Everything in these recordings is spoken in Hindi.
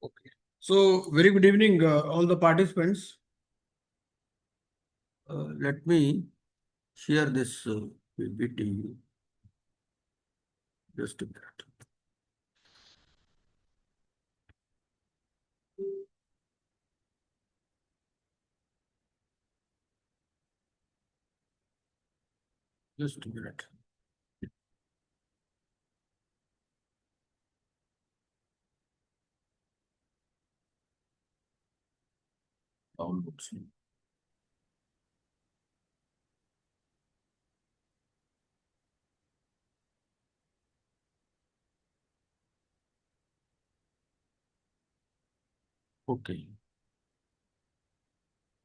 Okay. So, very good evening, all the participants. Let me share this PPT. Just a minute. Just a minute. Downloads. Okay.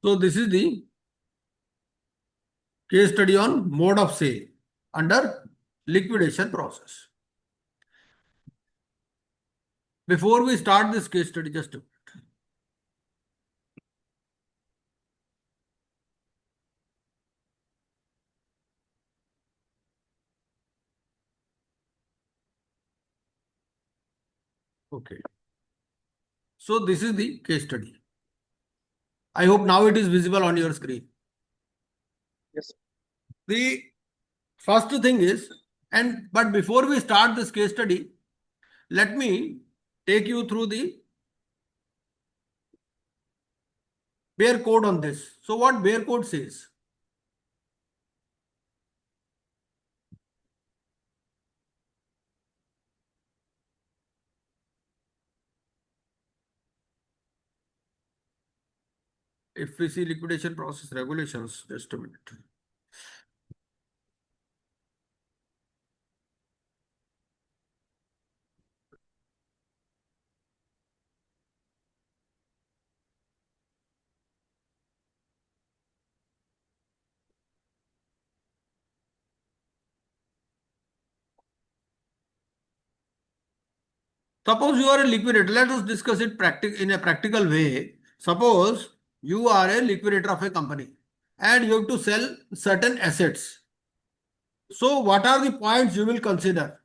So, this is the case study on mode of sale under liquidation process. Before we start this case study, just a minute. Okay. So, this is the case study. I hope now it is visible on your screen. Yes. The first thing is, but before we start this case study, let me take you through the Bear code on this. So what Bear code says? If we see liquidation process regulations, just a minute. Suppose you are a liquidator. Let us discuss it in a practical way. Suppose you are a liquidator of a company and you have to sell certain assets. So what are the points you will consider?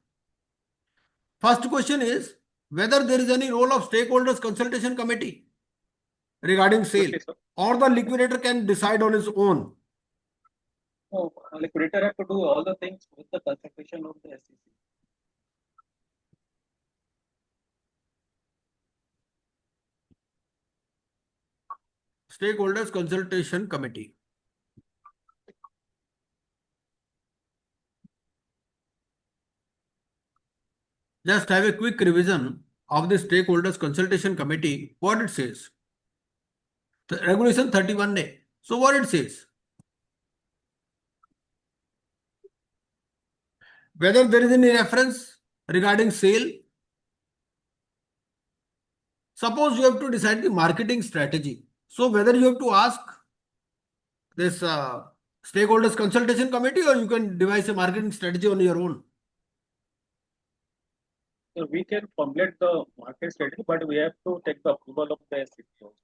First question is whether there is any role of stakeholders consultation committee regarding sale, Okay, sir. or the liquidator can decide on his own. So, liquidator have to do all the things with the consultation of the SEC. Stakeholders consultation committee. Just have a quick revision of the stakeholders consultation committee. What it says? The regulation 31A. So what it says? Whether there is any reference regarding sale. Suppose you have to decide the marketing strategy. So whether you have to ask this stakeholders consultation committee, or you can devise a marketing strategy on your own. So we can formulate the market strategy, but we have to take the approval of the SEC also.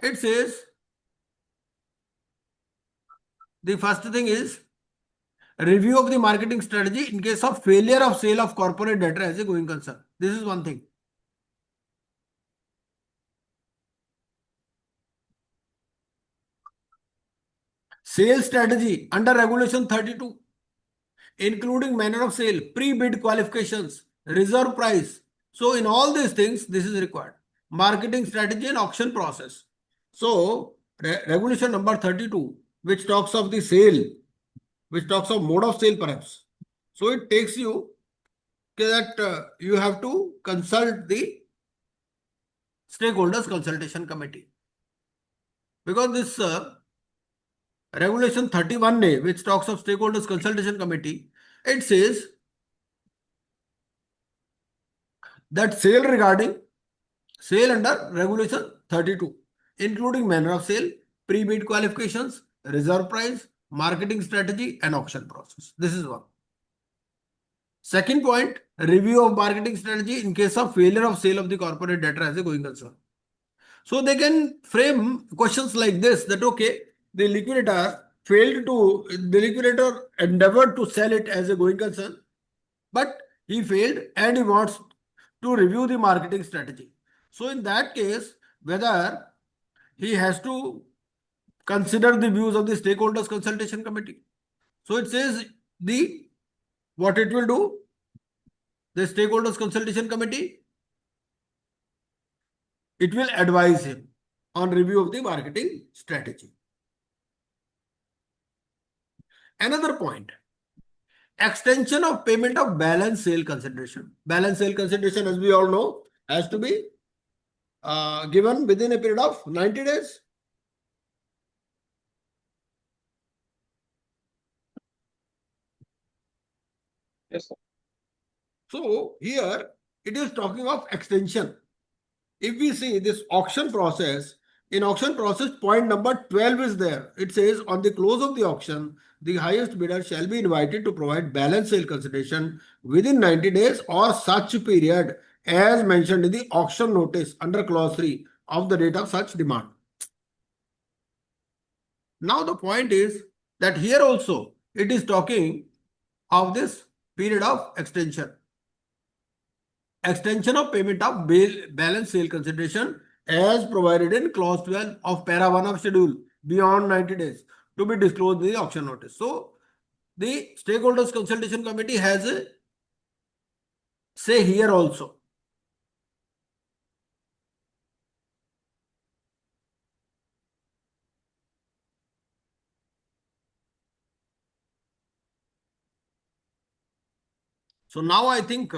It says the first thing is review of the marketing strategy in case of failure of sale of corporate debtor as a going concern. This is one thing. Sales strategy under regulation 32, including manner of sale, pre-bid qualifications, reserve price. So in all these things, this is required. Marketing strategy and auction process. So regulation number 32, which talks of the sale, which talks of mode of sale perhaps. So it takes you that you have to consult the stakeholders consultation committee, because this regulation 31A, which talks of stakeholders consultation committee, it says that sale under regulation 32, including manner of sale, pre-bid qualifications, reserve price, marketing strategy and auction process. This is one. Second point, review of marketing strategy in case of failure of sale of the corporate debtor as a going concern. So they can frame questions like this, that okay, the liquidator endeavored to sell it as a going concern, but he failed and he wants to review the marketing strategy. So in that case, whether he has to consider the views of the stakeholders consultation committee. So it says the what it will do, the stakeholders consultation committee, it will advise him on review of the marketing strategy. Another point, extension of payment of balance sale consideration. Balance sale consideration, as we all know, has to be given within a period of 90 days. Yes, sir. So here it is talking of extension. If we see this auction process, in auction process, point number 12 is there. It says on the close of the auction, the highest bidder shall be invited to provide balance sale consideration within 90 days or such period as mentioned in the auction notice under clause 3 of the date of such demand. Now the point is that here also it is talking of this period of extension. Extension of payment of balance sale consideration as provided in clause 12 of para 1 of schedule beyond 90 days to be disclosed in the auction notice. So the stakeholders consultation committee has a say here also. So now I think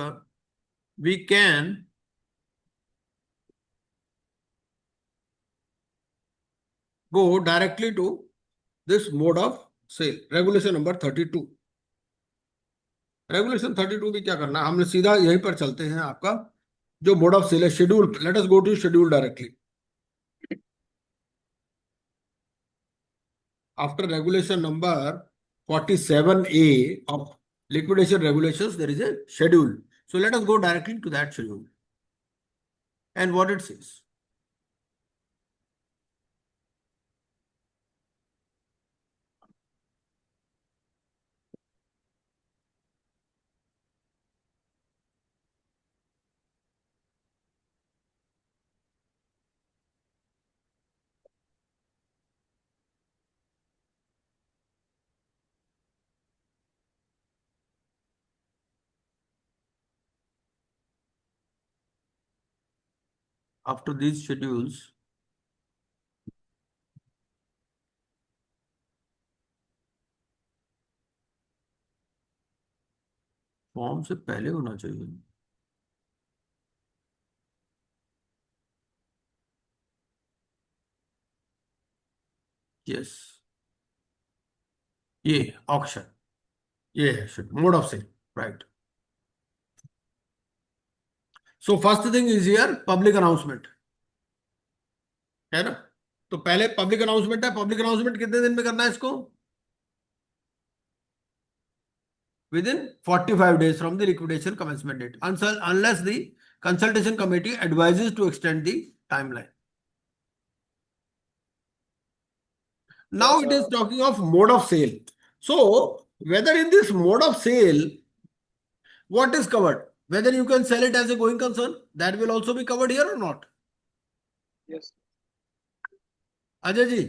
we can go directly to this mode of sale, regulation number 32. Regulation 32 भी क्या करना है, हमने सीधा यहीं पर चलते हैं. आपका जो मोड ऑफ सेल है, schedule, let us go to schedule directly. After regulation number 47A of liquidation regulations, there is a schedule. So let us go directly to that schedule. And what it says. After these schedules, form से पहले होना चाहिए. यस, ये ऑक्शन, ये है mode of sale, right. So first thing is here public announcement, है ना. तो पहले पब्लिक अनाउंसमेंट है. पब्लिक अनाउंसमेंट कितने दिन में करना है इसको? Within 45 days from the liquidation commencement date, unless the consultation committee advises to extend the timeline. Now it is talking of mode of sale. So whether in this mode of sale, what is covered? Whether you can sell it as a going concern, that will also be covered here or not? Yes. Ajay ji?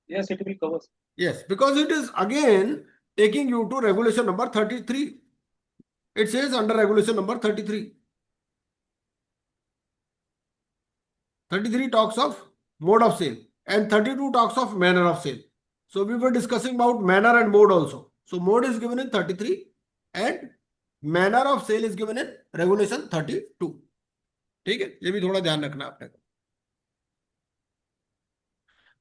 Yes, it will cover. Yes, because it is again taking you to regulation number 33. It says under regulation number 33. 33 talks of mode of sale and 32 talks of manner of sale. So we were discussing about manner and mode also. So mode is given in 33 and manner of sale is given in regulation 32. ठीक है, ये भी थोड़ा ध्यान रखना आपने.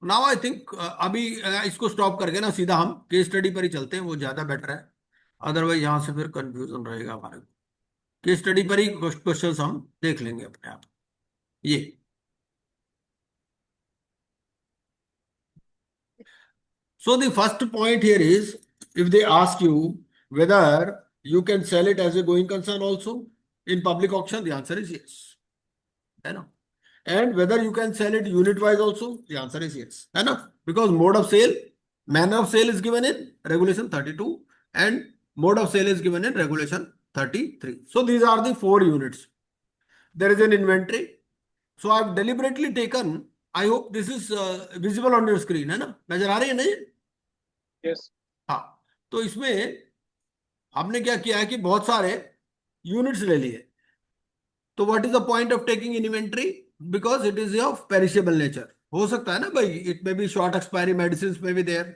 नाउ आई थिंक अभी इसको स्टॉप करके ना सीधा हम केस स्टडी पर ही चलते हैं, वो ज्यादा बेटर है. अदरवाइज यहां से फिर कंफ्यूजन रहेगा हमारे को. केस स्टडी पर ही क्वेश्चंस हम देख लेंगे अपने आप. ये so the first point here is, if they ask you whether you can sell it as a going concern also in public auction, the answer is yes, है ना. And whether you can sell it unit wise also, the answer is yes, है ना. Because mode of sale, manner of sale is given in regulation 32 and mode of sale is given in regulation 33. So these are the 4 units. there is an inventory. So I've deliberately taken, I hope this is visible on your screen, है ना, नजर आ रही है ना ये? Yes. हाँ, तो इसमें हमने क्या किया है कि बहुत सारे यूनिट्स ले लिए. तो what is the point of taking in inventory? Because it is of perishable nature. हो सकता है ना भाई, it may be short expiry medicine may be there.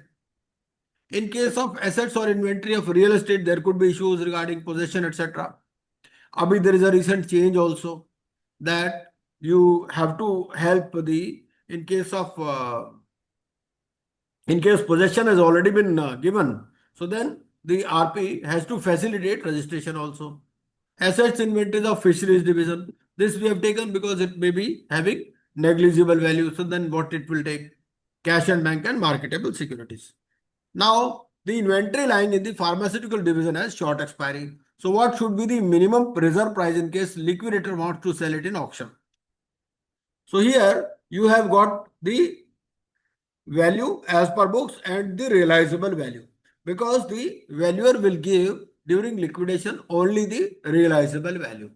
In case of assets or inventory of real estate, there could be issues regarding possession, etc. Abhi, there is a recent change also that you have to help the, in case of in case possession has already been given, so then the RP has to facilitate registration also. Assets inventories of fisheries division. This we have taken because it may be having negligible value. So then what it will take? Cash and bank and marketable securities. Now the inventory lying in the pharmaceutical division has short expiry. So what should be the minimum reserve price in case liquidator wants to sell it in auction? So here you have got the value as per books and the realizable value, because the valuer will give during liquidation only the realizable value.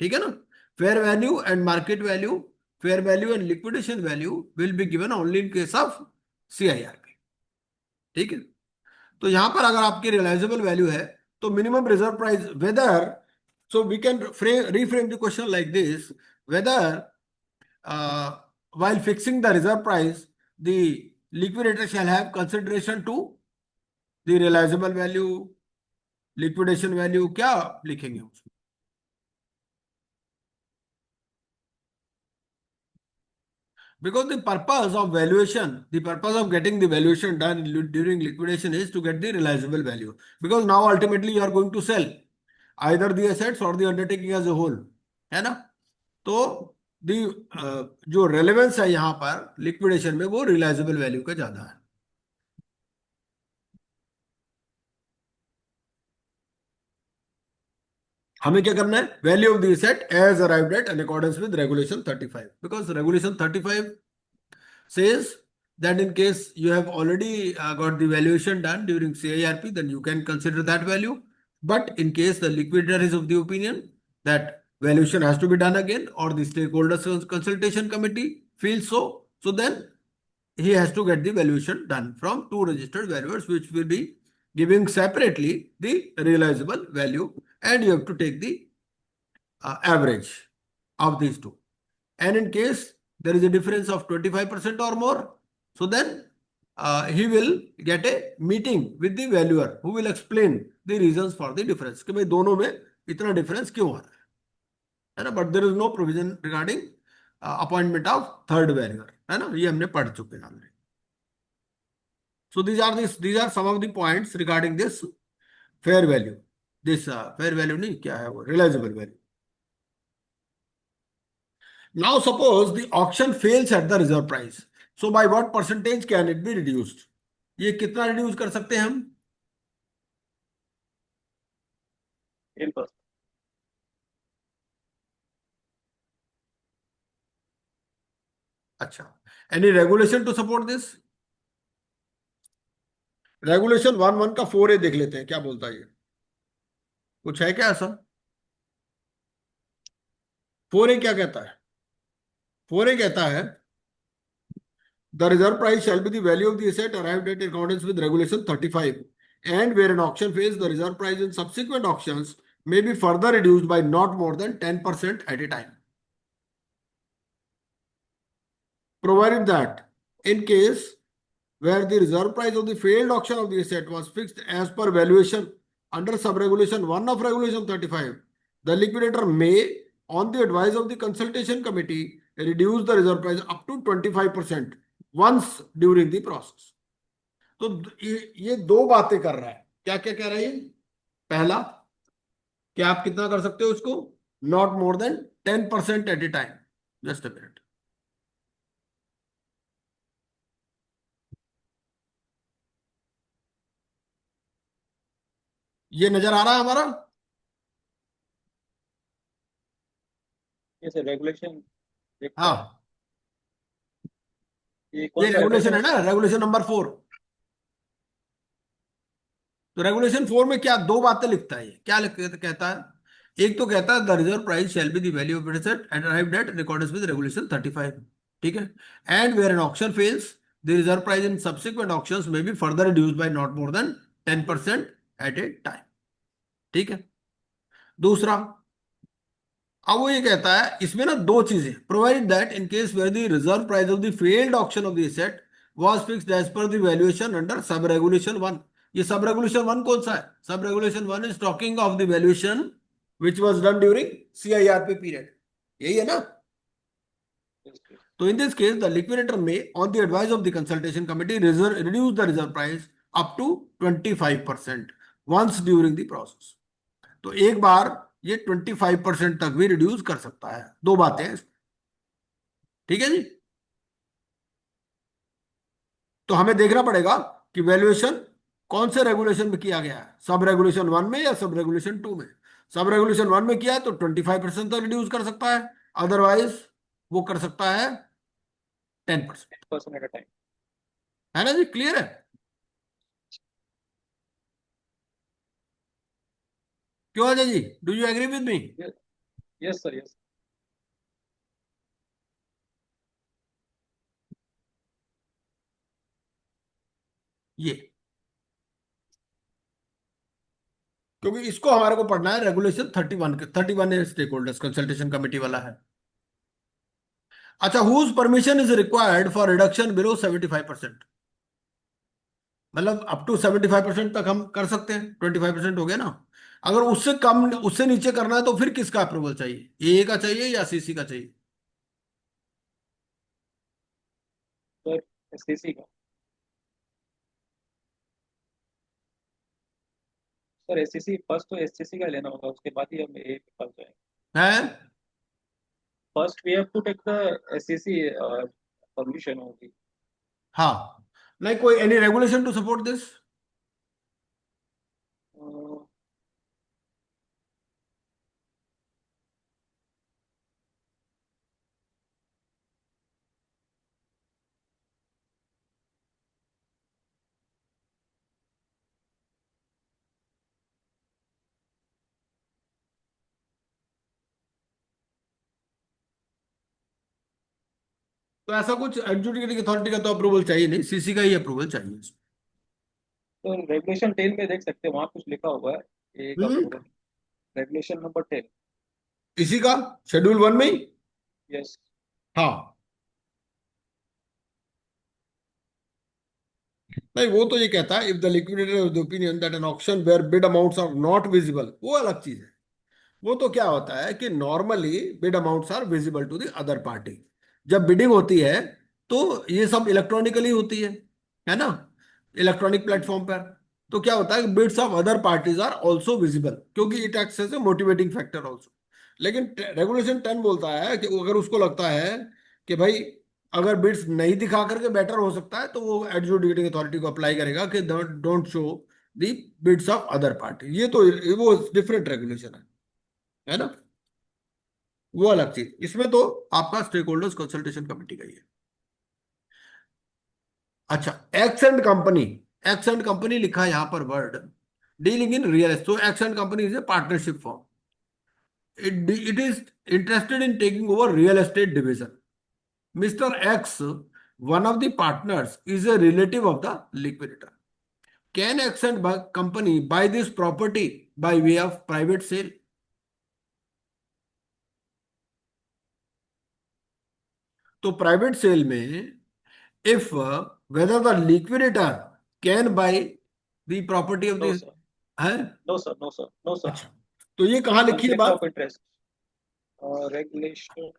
ठीक है ना? Fair value and market value, fair value and liquidation value will be given only in case of CIRP. ठीक है? तो यहां पर अगर आपकी realizable value है तो minimum reserve price, whether, so we can reframe the question like this, whether while fixing the reserve price, the liquidator shall have consideration to the realizable value, liquidation value, क्या लिखेंगे उसमें? Because the purpose of valuation, the purpose of getting the valuation done during liquidation is to get the realizable value. Because now ultimately you are going to sell either the assets or the undertaking as a whole, है ना? तो जो रेलेवेंस है यहाँ पर लिक्विडेशन में वो रियलाइजेबल वैल्यू का ज्यादा है. हमें क्या करना है? Value of the asset as arrived at in accordance with regulation 35, because regulation 35 says that in case you have already got the valuation done during CIRP, then you can consider that value. But in case the liquidator is of the opinion that valuation has to be done again, or the stakeholders consultation committee feels so, so then he has to get the valuation done from two registered valuers, which will be giving separately the realizable value, and you have to take the average of these two. And in case there is a difference of 25% or more, so then he will get a meeting with the valuer who will explain the reasons for the difference कि भाई दोनों में इतना difference क्यों आ रहा है ना. But there is no provision regarding appointment of third valuer, है ना, ये हमने पढ़ चुके हैं already. So these are some of the points regarding this fair value. This fair value नहीं, क्या है वो, realizable value. Now suppose the auction fails at the reserve price. So by what percentage can it be reduced? ये कितना reduce कर सकते हैं हम? 10%. अच्छा, any regulation to support this? Regulation 1(1) का 4A देख लेते हैं, क्या बोलता है ये? कुछ है क्या ऐसा? 4A क्या कहता है? 4A कहता है the reserve price shall be the value of the asset arrived at in accordance with regulation 35, and where an auction fails, the reserve price in subsequent auctions may be further reduced by not more than 10% at a time, provided that in case where the reserve price of the failed auction of the asset was fixed as per valuation under sub-regulation 1 of regulation 35, the liquidator may, on the advice of the consultation committee, reduce the reserve price up to 25% once during the process. तो ये दो बातें कर रहा है. क्या क्या कह रहा है ये? पहला कि आप कितना कर सकते हो उसको? Not more than 10% at a time. Just a minute. ये नजर आ रहा है हमारा? Yes, a regulation. हाँ, ये कौन ये सा रेगुलेशन है regulation? ना, रेगुलेशन नंबर 4. तो रेगुलेशन 4 में क्या दो बातें लिखता है ये? क्या कहता है एक तो कहता है the reserve price shall be the value of asset and arrived at in accordance with regulation 35, ठीक है। And where an auction fails the reserve price in subsequent auctions may be further reduced by not more than 10% at a time, ठीक है। दूसरा, अब वो ये कहता है इसमें ना दो चीजें, provide that in case where the reserve price of the failed auction of the asset was fixed as per the valuation under sub regulation 1। ये सब रेगुलेशन 1 कौन सा है? Sub regulation 1 is talking of the valuation which was done during CIRP period, यही है ना। Yes, yes. तो in this case the liquidator may on the advice of the consultation committee reduce the reserve price up to 25% once during the process. तो एक बार ये 25% तक भी रिड्यूस कर सकता है। दो बातें हैं, ठीक है जी। तो हमें देखना पड़ेगा कि वैल्यूएशन कौन से रेगुलेशन में किया गया है, सब रेगुलेशन 1 में या सब रेगुलेशन 2 में। सब रेगुलेशन 1 में किया है तो 25% तक रिड्यूस कर सकता है, अदरवाइज वो कर सकता है 10%। 10% at a time. है ना जी, क्लियर है? क्यों Ajay ji, do you agree with me? Yes, yes, sir. Yes. ये क्योंकि इसको हमारे को पढ़ना है रेगुलेशन 31 के 31 स्टेक होल्डर्स कंसल्टेशन कमेटी वाला है। अच्छा, whose permission is required for reduction below 75%, मतलब अप टू 75% तक हम कर सकते हैं, 25% हो गया ना। अगर उससे कम, उससे नीचे करना है तो फिर किसका अप्रूवल चाहिए, ए का चाहिए या सीसी का चाहिए? Sir, SCC का, सर SCC फर्स्ट तो SCC का लेना होगा, उसके बाद ही हम ए पे पास जाएंगे। है। First we have to take the SCC permission होगी। हाँ, नहीं कोई any regulation to support this? तो ऐसा कुछ एडजुडिकेटिंग अथॉरिटी का तो अप्रूवल चाहिए नहीं, सीसी का ही अप्रूवल चाहिए। तो रेगुलेशन 10 में देख सकते हैं, वहाँ कुछ लिखा हुआ है ए का हम्म, अप्रूवल, रेगुलेशन नंबर 10। इसी का शेड्यूल 1 में ही। यस। हाँ, नहीं वो तो ये कहता है if the liquidator of the opinion that an auction where bid amounts are not visible, वो अलग चीज है। वो तो क्या होता है कि normally bid amounts are visible to the other party. जब बिडिंग होती है तो ये सब इलेक्ट्रॉनिकली होती है ना, इलेक्ट्रॉनिक प्लेटफॉर्म पर। तो क्या होता है कि bids of other parties are also visible, क्योंकि it acts as a motivating factor also. लेकिन रेगुलेशन 10 बोलता है कि अगर उसको लगता है कि भाई अगर बिड्स नहीं दिखा करके बेटर हो सकता है तो वो एडजुडिकेटिंग अथॉरिटी को अप्लाई करेगा कि don't show the bids of other party. ये तो वो डिफरेंट रेगुलेशन है ना, वो अलग चीज। इसमें तो आपका स्टेक होल्डर्स कंसल्टेशन कमेटी का ही है। अच्छा, X and company, X and company लिखा है यहां पर word, dealing in real estate. तो X and company is a partnership form, it is interested in taking over real estate division. Mister X, one of the partners, is a relative of the liquidator. Can X and company buy this property by way of private sale? तो प्राइवेट सेल में if whether the liquidator can buy the property of no the sir, है। No sir, no sir, no sir. अच्छा, तो ये कहाँ लिखी है कॉन्फ्लिक्ट बात? Of interest regulation.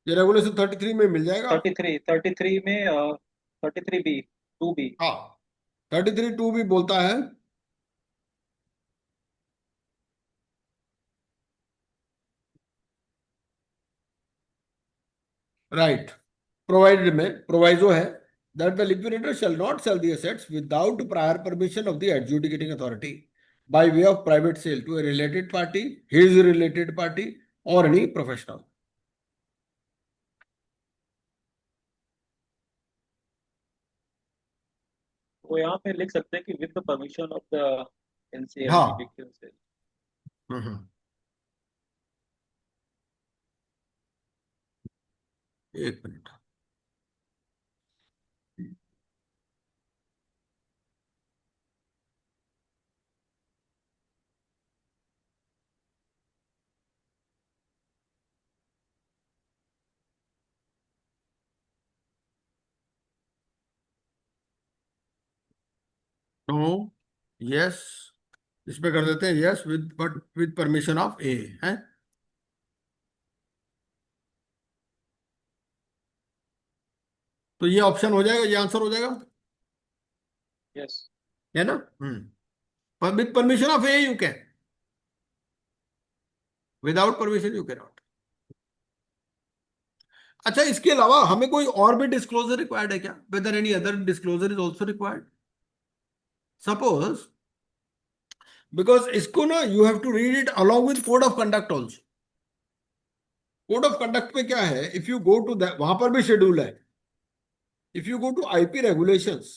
ये रेगुलेशन 33 में मिल जाएगा आपको। 33 में 33B 2B। हाँ, 33(2) भी बोलता है, राइट, प्रोवाइडेड में प्रोवाइजो है that the liquidator shall not sell the assets without prior permission of the adjudicating authority by way of private sale to a related party, his related party, or any professional। वो यहाँ पे लिख सकते हैं कि with the permission of the NCLT हाँ। व्हीकल। हम्म। एक मिनट। नो। यस। इस पे कर देते हैं yes with, but with permission of a है। तो ये ऑप्शन हो जाएगा, ये आंसर हो जाएगा, यस। है ना? पर with permission of A you can, without permission you can not. अच्छा, इसके अलावा हमें कोई और भी डिस्क्लोजर रिक्वायर्ड है क्या? Whether any other disclosure is also required? Suppose, because इसको ना you have to read it along with code of conduct also. Code of conduct में क्या है, if you go to that, वहां पर भी शेड्यूल है। If you go to IP regulations,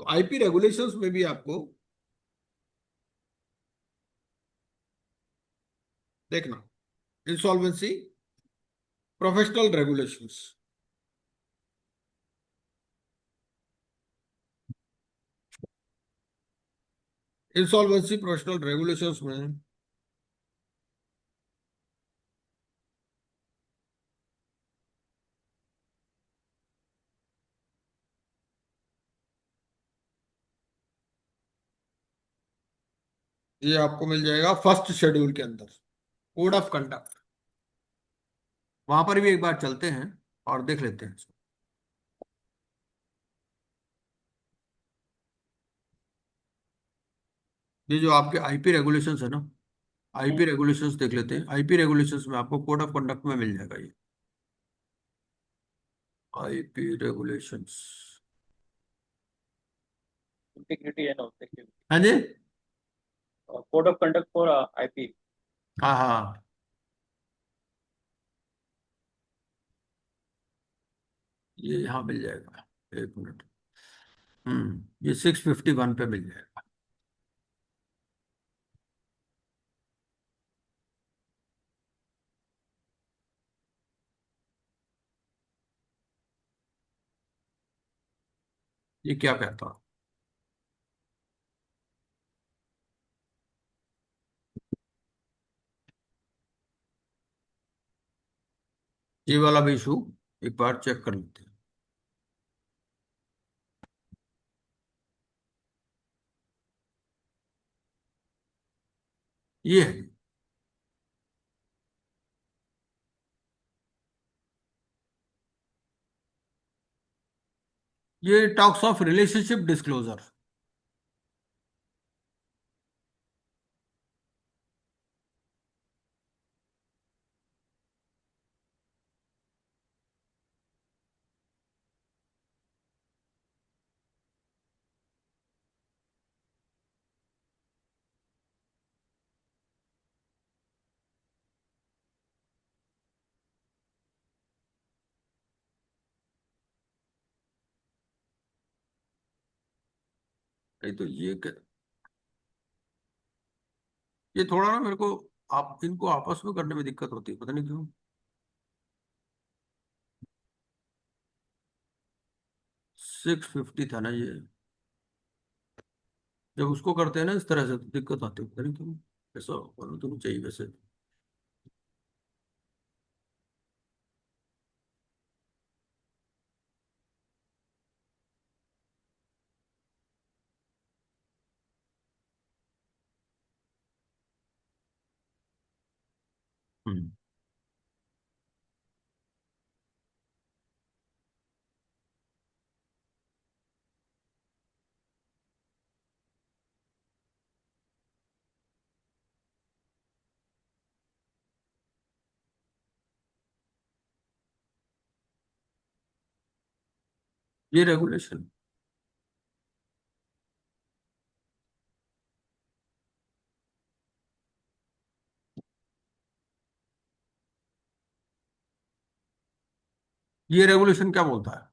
तो आईपी रेगुलेशंस में भी आपको देखना, insolvency professional regulations, insolvency professional regulations में ये आपको मिल जाएगा फर्स्ट शेड्यूल के अंदर, कोड ऑफ कंडक्ट। वहां पर भी एक बार चलते हैं और देख लेते हैं इसको। ये जो आपके आईपी रेगुलेशंस है ना, आईपी रेगुलेशंस देख लेते हैं। आईपी रेगुलेशंस में आपको कोड ऑफ कंडक्ट में मिल जाएगा ये, IP regulations. Integrity and objective. हाँ जी। Code of conduct for IP. हाँ हाँ, ये यहाँ मिल जाएगा। एक मिनट। ये 651 पे मिल जाएगा। ये क्या कहता है? ये वाला भी इशू एक बार चेक कर लेते हैं। ये है, ये टॉक्स ऑफ रिलेशनशिप डिस्क्लोजर। नहीं तो ये थोड़ा ना मेरे को, आप इनको आपस में करने में दिक्कत होती है, पता नहीं क्यों। 650 था ना ये, जब उसको करते हैं ना इस तरह से तो दिक्कत आती है, पता नहीं क्यों। ऐसा होना तो नहीं चाहिए वैसे। हम्म। ये रेगुलेशन, ये रेगुलेशन क्या बोलता है?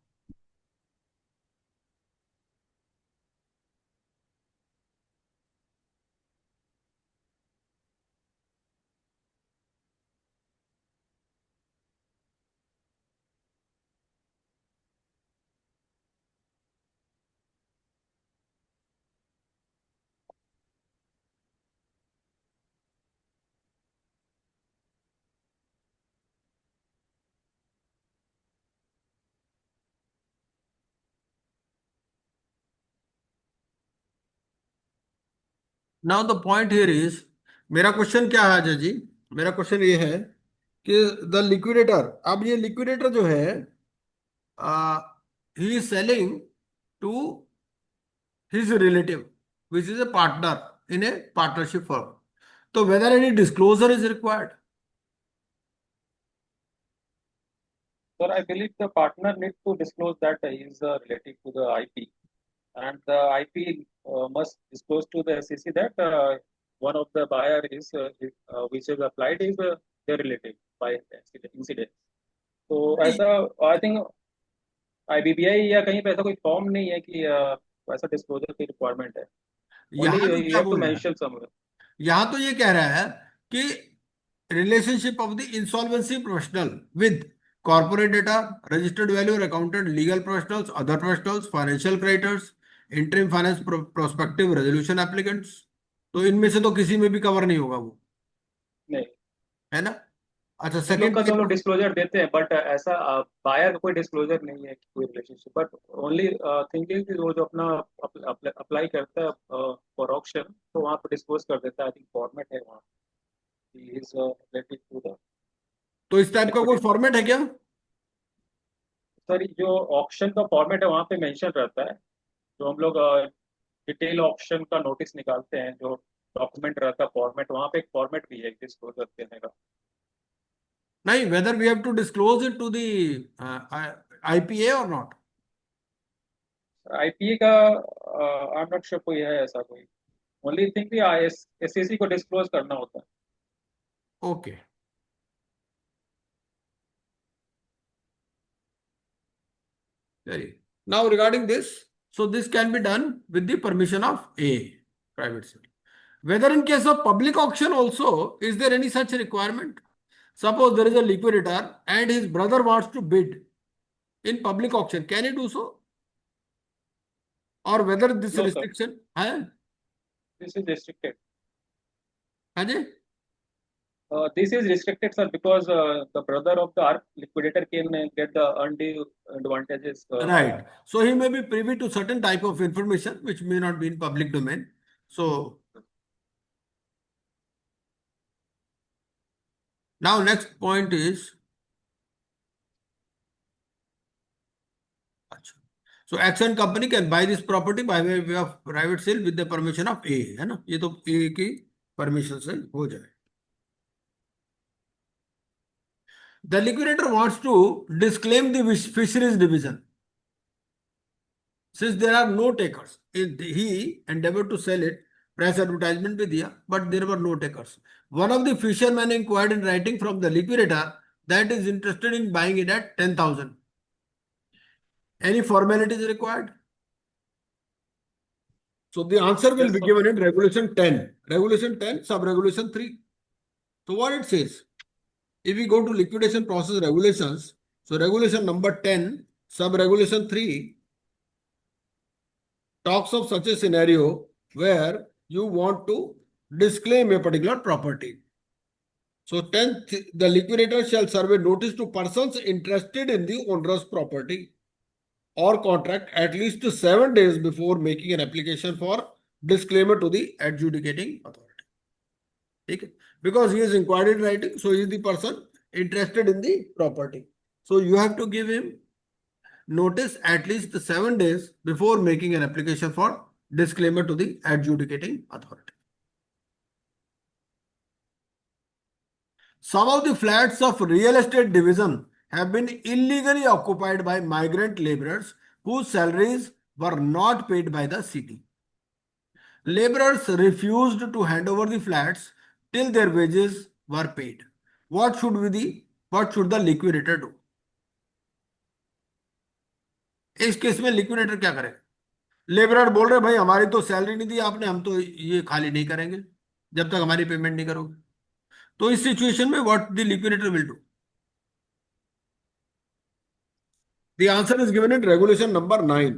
Now the point here is, मेरा क्वेश्चन क्या है अजय जी? मेरा क्वेश्चन ये है कि द लिक्विडेटर, अब ये लिक्विडेटर जो है, he is selling to his relative which is a partner in a partnership firm, तो whether any disclosure is required? Sir, I believe the partner needs to disclose that he is related to the IP, and the IP must disclose to the SEC that one of the buyer which is applied is their relative by incident. तो ऐसा आई थिंक IBBI या कहीं पे ऐसा कोई फॉर्म नहीं है कि ऐसा डिस्क्लोजर की रिक्वायरमेंट है. ओनली यहां तो यू क्या हैव टू बोल रहा है, मेंशन समवेयर. यहां तो ये कह रहा है कि relationship of the insolvency professional with corporate data, registered value accountant, legal professionals, other professionals, financial creditors, interim finance prospective resolution applicants, तो इनमें से तो किसी में भी कवर नहीं होगा वो, नहीं, है ना? अच्छा, उन लोग सेकंड का तो हम लोग टाइप। डिस्क्लोजर देते हैं, बट ऐसा बायर का कोई डिस्क्लोजर नहीं है कि कोई relationship. But only thing is कि वो जो अपना अप्लाई करता है फॉर ऑक्शन, तो वहाँ पे डिस्क्लोज कर देता है. आई थिंक फॉर्मेट है वहाँ, इज रिलेटेड टू द तो इस टाइप का कोई लिक्विडेटर. फॉर्मेट है क्या? सर, जो ऑक्शन का फॉर्मेट है वहाँ पे मेंशन रहता है. जो हम लोग डिटेल ऑप्शन का नोटिस निकालते हैं, जो डॉक्यूमेंट रहता है फॉर्मेट, वहाँ पे एक फॉर्मेट भी है डिस्क्लोजर देने का. नहीं, whether we have to disclose it to the IPA और नॉट? IPA का आई एम नॉट श्योर कोई है ऐसा कोई. ओनली थिंग कि SEC को डिस्क्लोज करना होता है. Okay, now regarding this, so this can be done with the permission of a private sale. Whether in case of public auction also, is there any such requirement? Suppose there is a liquidator and his brother wants to bid in public auction, can he do so? Or whether this no sir, restriction है? This is restricted. हाँ जी? This is restricted, sir, because the brother of the liquidator can get the undue advantages. Right. So he may be privy to certain type of information which may not be in public domain. So now next point is, so Action company can buy this property by way of private sale with the permission of A, है ना? ये तो A की परमिशन से हो जाए. The liquidator wants to disclaim the fisheries division. Since there are no takers, he endeavored to sell it, press advertisement भी दिया, but there were no takers. One of the fishermen inquired in writing from the liquidator that is interested in buying it at 10,000. Any formalities required? So the answer will Yes, be sir. given in Regulation 10. Regulation 10, Sub-Regulation 3. So what it says? If we go to liquidation process regulations, so regulation number 10, Sub-Regulation 3 talks of such a scenario where you want to disclaim a particular property. So 10th, the liquidator shall serve a notice to persons interested in the owner's property or contract at least 7 days before making an application for disclaimer to the adjudicating authority. Okay? Because he is inquired in writing, so he is the person interested in the property. So you have to give him notice at least 7 days before making an application for disclaimer to the adjudicating authority. Some of the flats of real estate division have been illegally occupied by migrant laborers whose salaries were not paid by the city. Laborers refused to hand over the flats till their wages were paid. What should the liquidator do? इस केस में लिक्विडेटर क्या करेगा? लेबरर बोल रहे भाई हमारी तो सैलरी नहीं दी आपने, हम तो ये खाली नहीं करेंगे जब तक हमारी पेमेंट नहीं करोगे. तो इस सिचुएशन में what the liquidator will do? The answer is given in regulation number 9.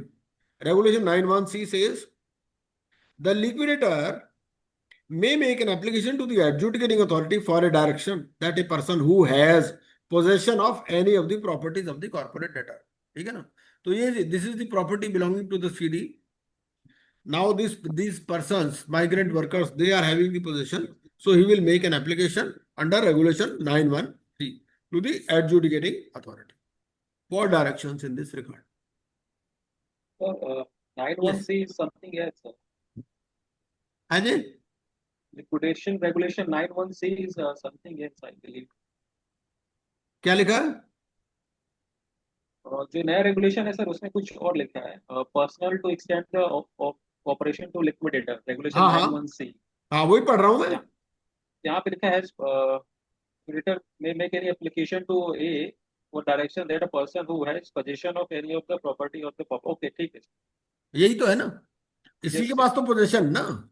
Regulation 9(1)(c) says the liquidator may make an application to the adjudicating authority for a direction that a person who has possession of any of the properties of the corporate debtor. ठीक है ना? तो ये this is the property belonging to the CD. Now these persons, migrant workers, they are having the possession. So he will make an application under regulation 9(1)(c) to the adjudicating authority for directions in this regard. Sir, Yes. 9(1)(c) is something else, sir. Ajay Liquidation regulation 9(1)(c) is something else, I believe. क्या लिखा है? जो नया रेगुलेशन है सर उसमें कुछ और लिखा है, personal to extend the operation to liquidator regulation हाँ हाँ 9(1)(c). हाँ, वही पढ़ रहा हूँ मैं. यहाँ पे लिखा है liquidator may make any application to A for direction that a person who has possession of any of the property of the okay, ठीक है. यही तो है ना, इसी Yes, के yes. पास तो पोजेशन ना.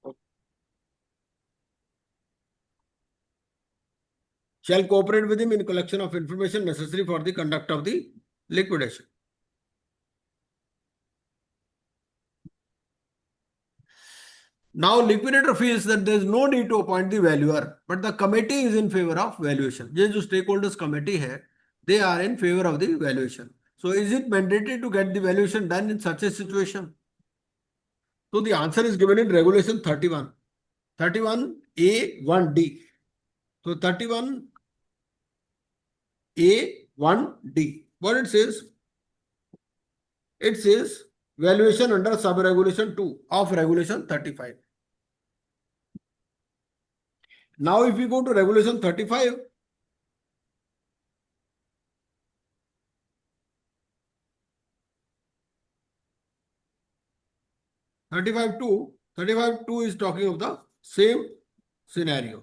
Okay. Shall cooperate with him in collection of information necessary for the conduct of the liquidation. Now liquidator feels that there is no need to appoint the valuer, but the committee is in favor of valuation. ये जो stakeholders committee है, they are in favor of the valuation. So is it mandatory to get the valuation done in such a situation? So the answer is given in regulation 31, 31A1D. So 31A1D. What it says? It says valuation under sub-regulation 2 of regulation 35. Now, if we go to regulation 35, thirty-five two is talking of the same scenario.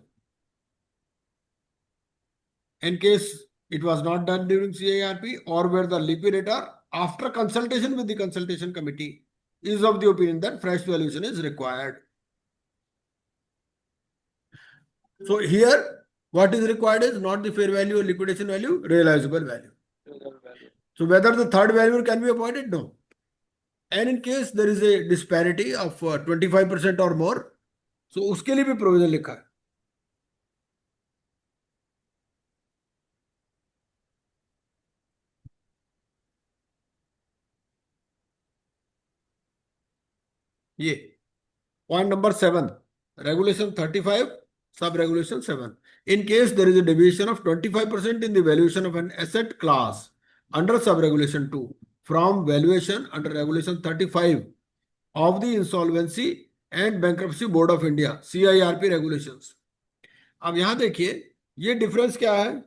In case it was not done during CIRP or where the liquidator, after consultation with the consultation committee, is of the opinion that fresh valuation is required. So here, what is required is not the fair value or liquidation value, realizable value. So whether the third value can be appointed? No. And in case there is a disparity of 25% or more, so उसके लिए भी प्रोविजन लिखा है. ये point number 7, regulation 35, sub regulation 7. In case there is a deviation of 25% in the valuation of an asset class under sub regulation 2 from valuation under regulation 35 of the Insolvency and Bankruptcy Board of India CIRP regulations. अब यहां देखिए ये डिफरेंस क्या है.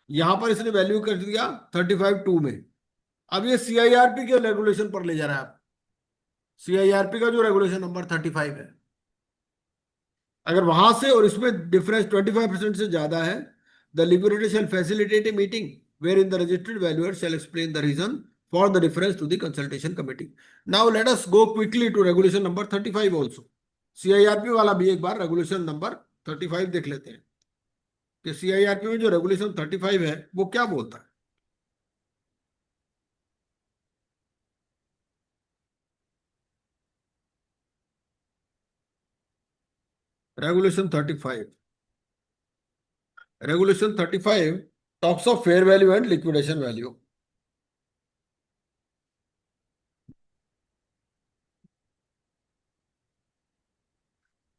यहां पर इसने वैल्यू कर दिया 35(2) में. अब ये CIRP के रेगुलेशन पर ले जा रहा है. आप CIRP का जो रेगुलेशन नंबर 35 है, अगर वहां से और इसमें डिफरेंस 25% से ज्यादा है, the liquidator shall facilitate a meeting wherein the registered valuer shall explain the reason for the difference to the consultation committee. Now let us go quickly to regulation number 35 also. CIRP वाला भी एक बार रेगुलेशन नंबर 35 देख लेते हैं कि CIRP में जो रेगुलेशन 35 है वो क्या बोलता है. Regulation 35. Regulation 35 talks of fair value and liquidation value.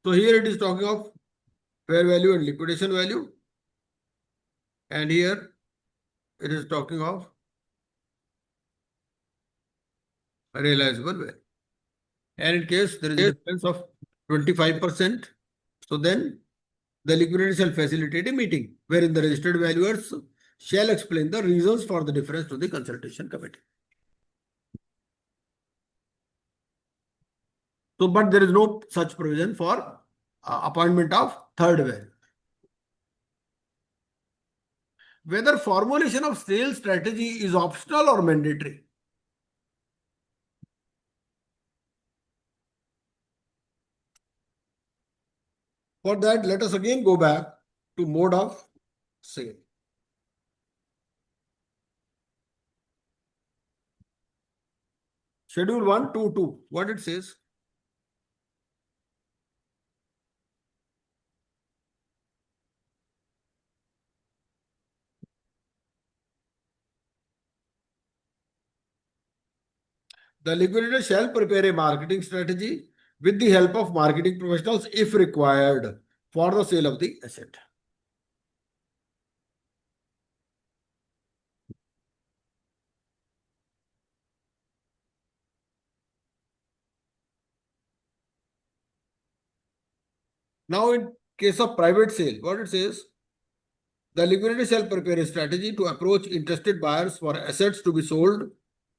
So here it is talking of fair value and liquidation value. And here it is talking of realizable value. And in case there is a difference of 25%, so then the liquidator shall facilitate a meeting wherein the registered valuers shall explain the reasons for the difference to the consultation committee. So, but there is no such provision for appointment of third value. Whether formulation of sales strategy is optional or mandatory. For that, let us again go back to mode of sale. Schedule 122, what it says? The liquidator shall prepare a marketing strategy with the help of marketing professionals if required for the sale of the asset. Now, in case of private sale, what it says, the liquidator shall prepare a strategy to approach interested buyers for assets to be sold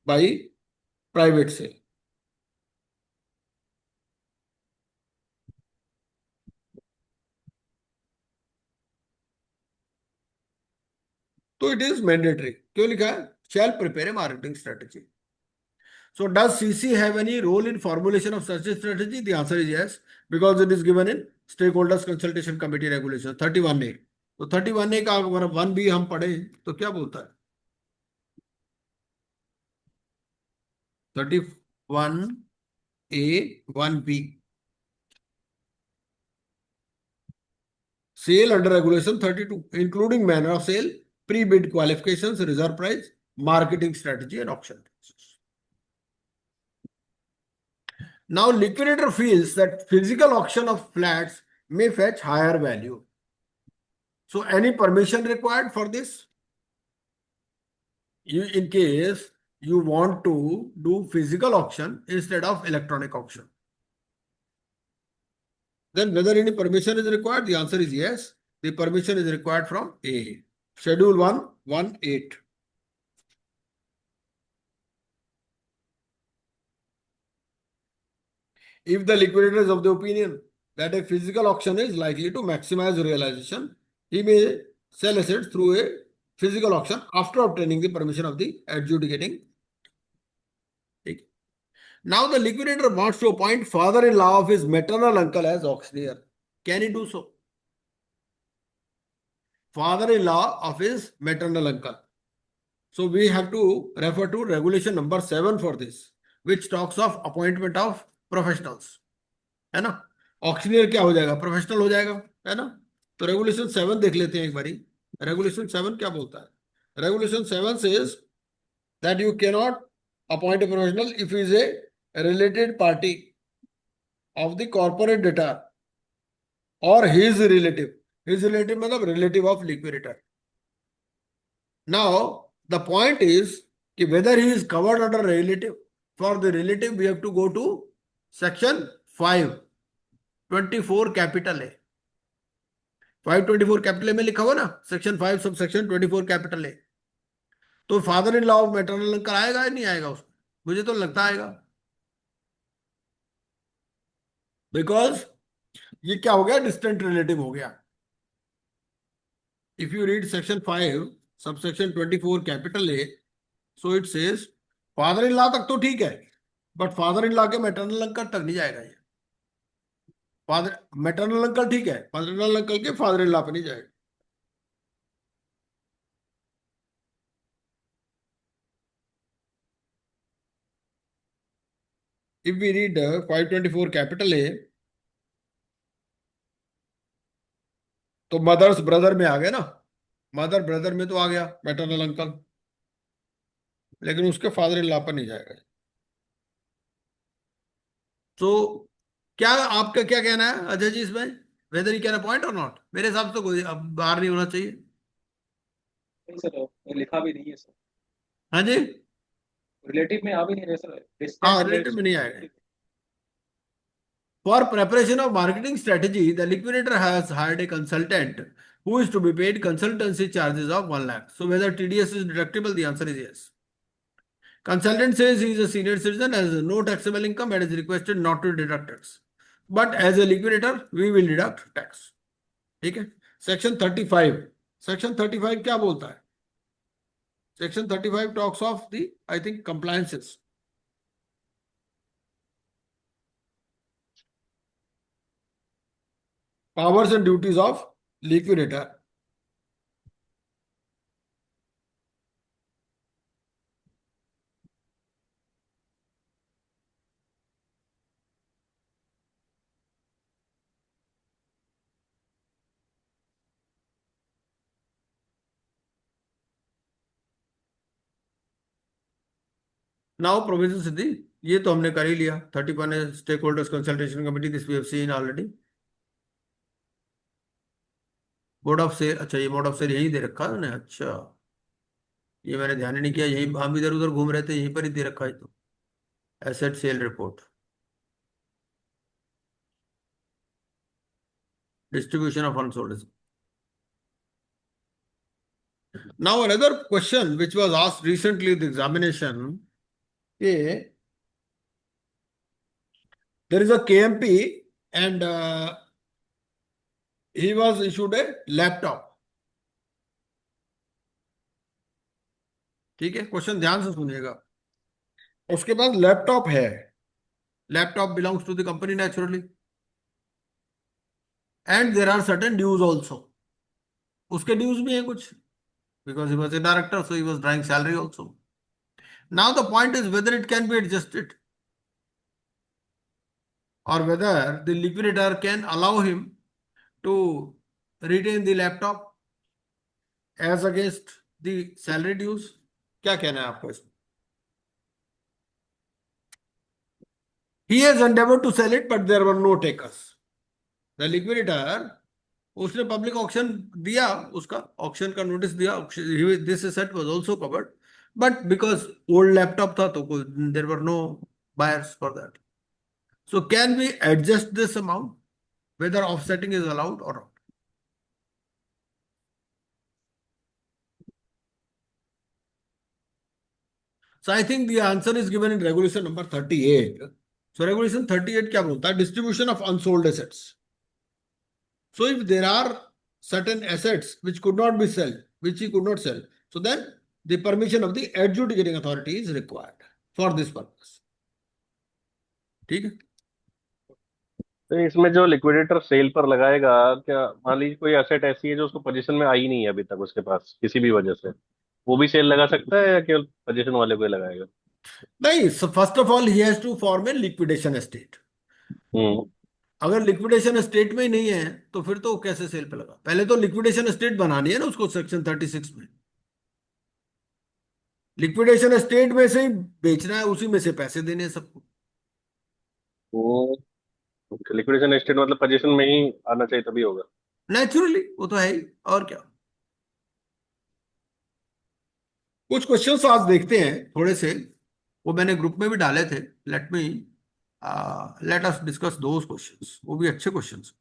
by private sale. So it is mandatory. क्यों लिखा है? Shall prepare a marketing strategy. So does CC have any role in formulation of such a strategy? The answer is yes, because it is given in Stakeholders Consultation Committee Regulation 31A. तो 31A का अगर 1B हम पढ़े तो क्या बोलता है? 31A 1B. Sale under Regulation 32, including manner of sale, pre-bid qualifications, reserve price, marketing strategy, and auction. Now, liquidator feels that physical auction of flats may fetch higher value. So, any permission required for this? In case you want to do physical auction instead of electronic auction, then whether any permission is required, the answer is yes. The permission is required from A. Schedule 118. If the liquidator is of the opinion that a physical auction is likely to maximize realization, he may sell assets through a physical auction after obtaining the permission of the adjudicating. Now the liquidator wants to appoint father-in-law of his maternal uncle as auctioneer. Can he do so? Father-in-law of his maternal uncle. So we have to refer to regulation number 7 for this, which talks of appointment of professionals. है ना? ऑक्शनियर क्या हो जाएगा? प्रोफेशनल हो जाएगा, है ना? तो रेगुलेशन 7 देख लेते हैं एक बारी. रेगुलेशन 7 क्या बोलता है? Regulation 7 says that you cannot appoint a professional if he is a related party of the corporate debtor or his relative. His relative मतलब relative of liquidator. Now the point is कि whether he is covered under relative. For the relative we have to go to section 5 24 capital A. 524 capital ए में लिखा हुआ ना, section 5 sub section 24 capital A. तो father in law of maternal uncle आएगा या नहीं आएगा उसमें? मुझे तो लगता आएगा, बिकॉज ये क्या हो गया? डिस्टेंट रिलेटिव हो गया. If you read section 5 sub section 24 capital A, so it says father in law तक तो ठीक है, बट फादर इन लॉ के मैटरनल अंकल तक नहीं जाएगा ये. फादर मैटरनल अंकल ठीक है, मैटरनल अंकल के फादर इन लॉ पे नहीं जाएगा. If we read 524 capital A, तो मदर्स ब्रदर में आ गया ना, मदर ब्रदर में तो आ गया मैटरनल अंकल, लेकिन उसके फादर इन लॉ पर नहीं जाएगा. तो क्या आपका क्या कहना है अजय जी इसमें? वेदर यू कैन अपॉइंट और नॉट? मेरे हिसाब से तो कोई अब बाहर नहीं होना चाहिए. नहीं सर, लिखा भी नहीं है सर. हाँ जी, रिलेटिव में आ भी नहीं रहे सर. हाँ डिस्टेंट रिलेटिव में नहीं आएगा. For preparation of marketing strategy, the liquidator has hired a consultant who is to be paid consultancy charges of 1 lakh. So whether TDS is deductible, the answer is yes. Consultant says he is a senior citizen, has no taxable income and is requested not to deduct tax. But as a liquidator, we will deduct tax. ठीक है. सेक्शन 35, सेक्शन 35 क्या बोलता है? Section 35 talks of the I think compliances. Powers and duties of liquidator. Now provisions in the ये तो हमने कर ही लिया। 31 है stakeholders consultation committee, this we have seen already. Board of sale, अच्छा ये बोर्ड ऑफ सेल यही दे रखा है उन्होंने, अच्छा ये मैंने ध्यान ही नहीं किया, यही हम इधर उधर घूम रहे थे, यहीं पर ही दे रखा है तो। Asset sale report, distribution of unsold. Now another question which was asked recently in the examination, okay, there is a KMP and he was issued a laptop. ठीक है, क्वेश्चन ध्यान से सुनिएगा। उसके पास लैपटॉप है, laptop belongs to the company naturally, and there are certain dues also, उसके ड्यूज भी हैं कुछ, because he was a director, so he was drawing salary also. Now the point is whether it can be adjusted or whether the liquidator can allow him to retain the laptop as against the salary dues. क्या कहना है आपको इसमें? He has endeavored to sell it, but there were no takers. The liquidator, उसने पब्लिक ऑक्शन दिया, उसका ऑक्शन का नोटिस दिया, this asset was also covered, but because old laptop था तो there were no buyers for that. So can we adjust this amount, whether offsetting is allowed or not? So I think the answer is given in regulation number 38. So regulation 38 क्या बोलता है? Distribution of unsold assets. So if there are certain assets which could not be sold, which he could not sell, so then the permission of the adjudicating authority is required for this purpose. ठीक है? तो इसमें जो लिक्विडेटर सेल पर लगाएगा, क्या मान लीजिए कोई एसेट ऐसी है जो उसको पोजीशन में आई नहीं है अभी तक उसके पास किसी भी वजह से, वो भी सेल लगा सकता है या केवल पोजीशन वाले को ही लगाएगा? नहीं, first of all he has to form a liquidation estate. Hmm. अगर लिक्विडेशन एस्टेट में ही नहीं है तो फिर तो कैसे सेल पे लगा? पहले तो लिक्विडेशन एस्टेट बनानी है ना उसको, सेक्शन 36 में लिक्विडेशन एस्टेट में से ही बेचना है, उसी में से पैसे देने हैं सबको. लिक्विडेशन एस्टेट मतलब पोजीशन में ही आना चाहिए तभी होगा? नेचुरली वो तो है ही, और क्या. कुछ क्वेश्चंस आज देखते हैं थोड़े से, वो मैंने ग्रुप में भी डाले थे. Let us discuss those questions, वो भी अच्छे क्वेश्चंस.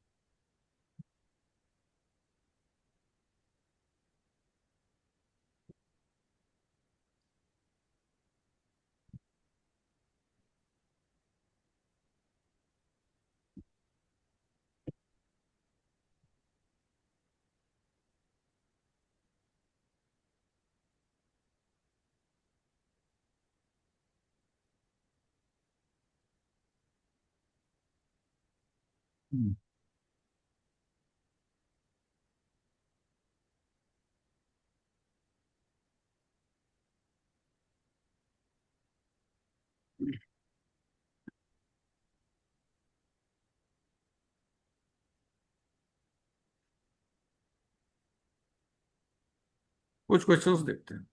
कुछ क्वेश्चंस देखते हैं,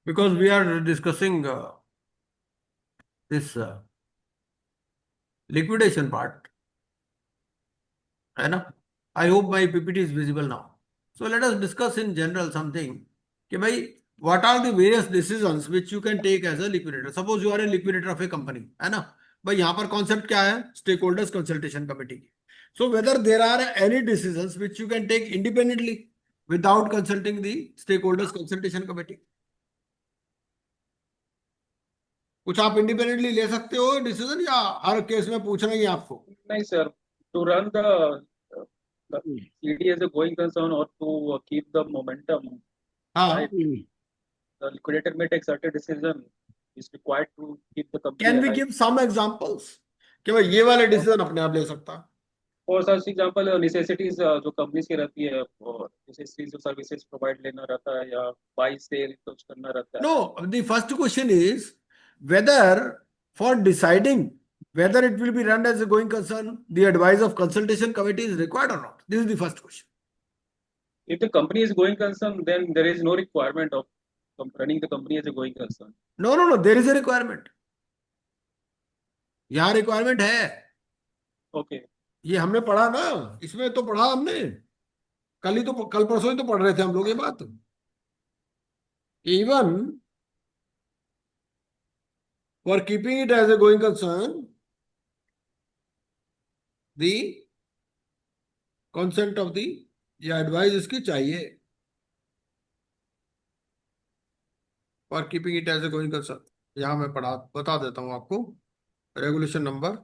because we are discussing this liquidation part, है ना. I hope my PPT is visible now. So let us discuss in general something कि भाई what are the various decisions which you can take as a liquidator. Suppose you are a liquidator of a company, है ना भाई. यहाँ पर कॉन्सेप्ट क्या है? स्टेक होल्डर्स कंसल्टेशन कमेटी की. So whether there are any decisions which you can take independently without consulting the stakeholders consultation committee. कुछ आप इंडिपेंडेंटली ले सकते हो डिसीजन, या हर केस में पूछना ही है आपको? नहीं sir, to run the CD as a going concern or to keep the momentum, हाँ. right? The liquidator may take certain decision, is required to keep the company can we alive. Give some examples कि भाई ये वाले डिसीजन अपने आप ले सकता है? और सच एग्जांपल नेसेसिटीज जो कंपनीज की रहती है, और नेसेसिटीज जो सर्विसेज प्रोवाइड लेना रहता है या बाई सेल कुछ करना रहता है. No, the first question is whether for deciding whether it will be run as a going concern, the advice of consultation committee is required or not. This is the first question. If the company is going concern, then there is no requirement of running the company as a going concern. No no no, there is a requirement, यहाँ रिक्वायरमेंट है। Okay. ये हमने पढ़ा ना, इसमें तो पढ़ा हमने, कल ही तो, कल परसों ही तो पढ़ रहे थे हम लोग ये बात। Even for keeping it as a going concern, the consent of the, या एडवाइस इसकी चाहिए for keeping it as a going concern. यहां मैं पढ़ा बता देता हूं आपको, रेगुलेशन नंबर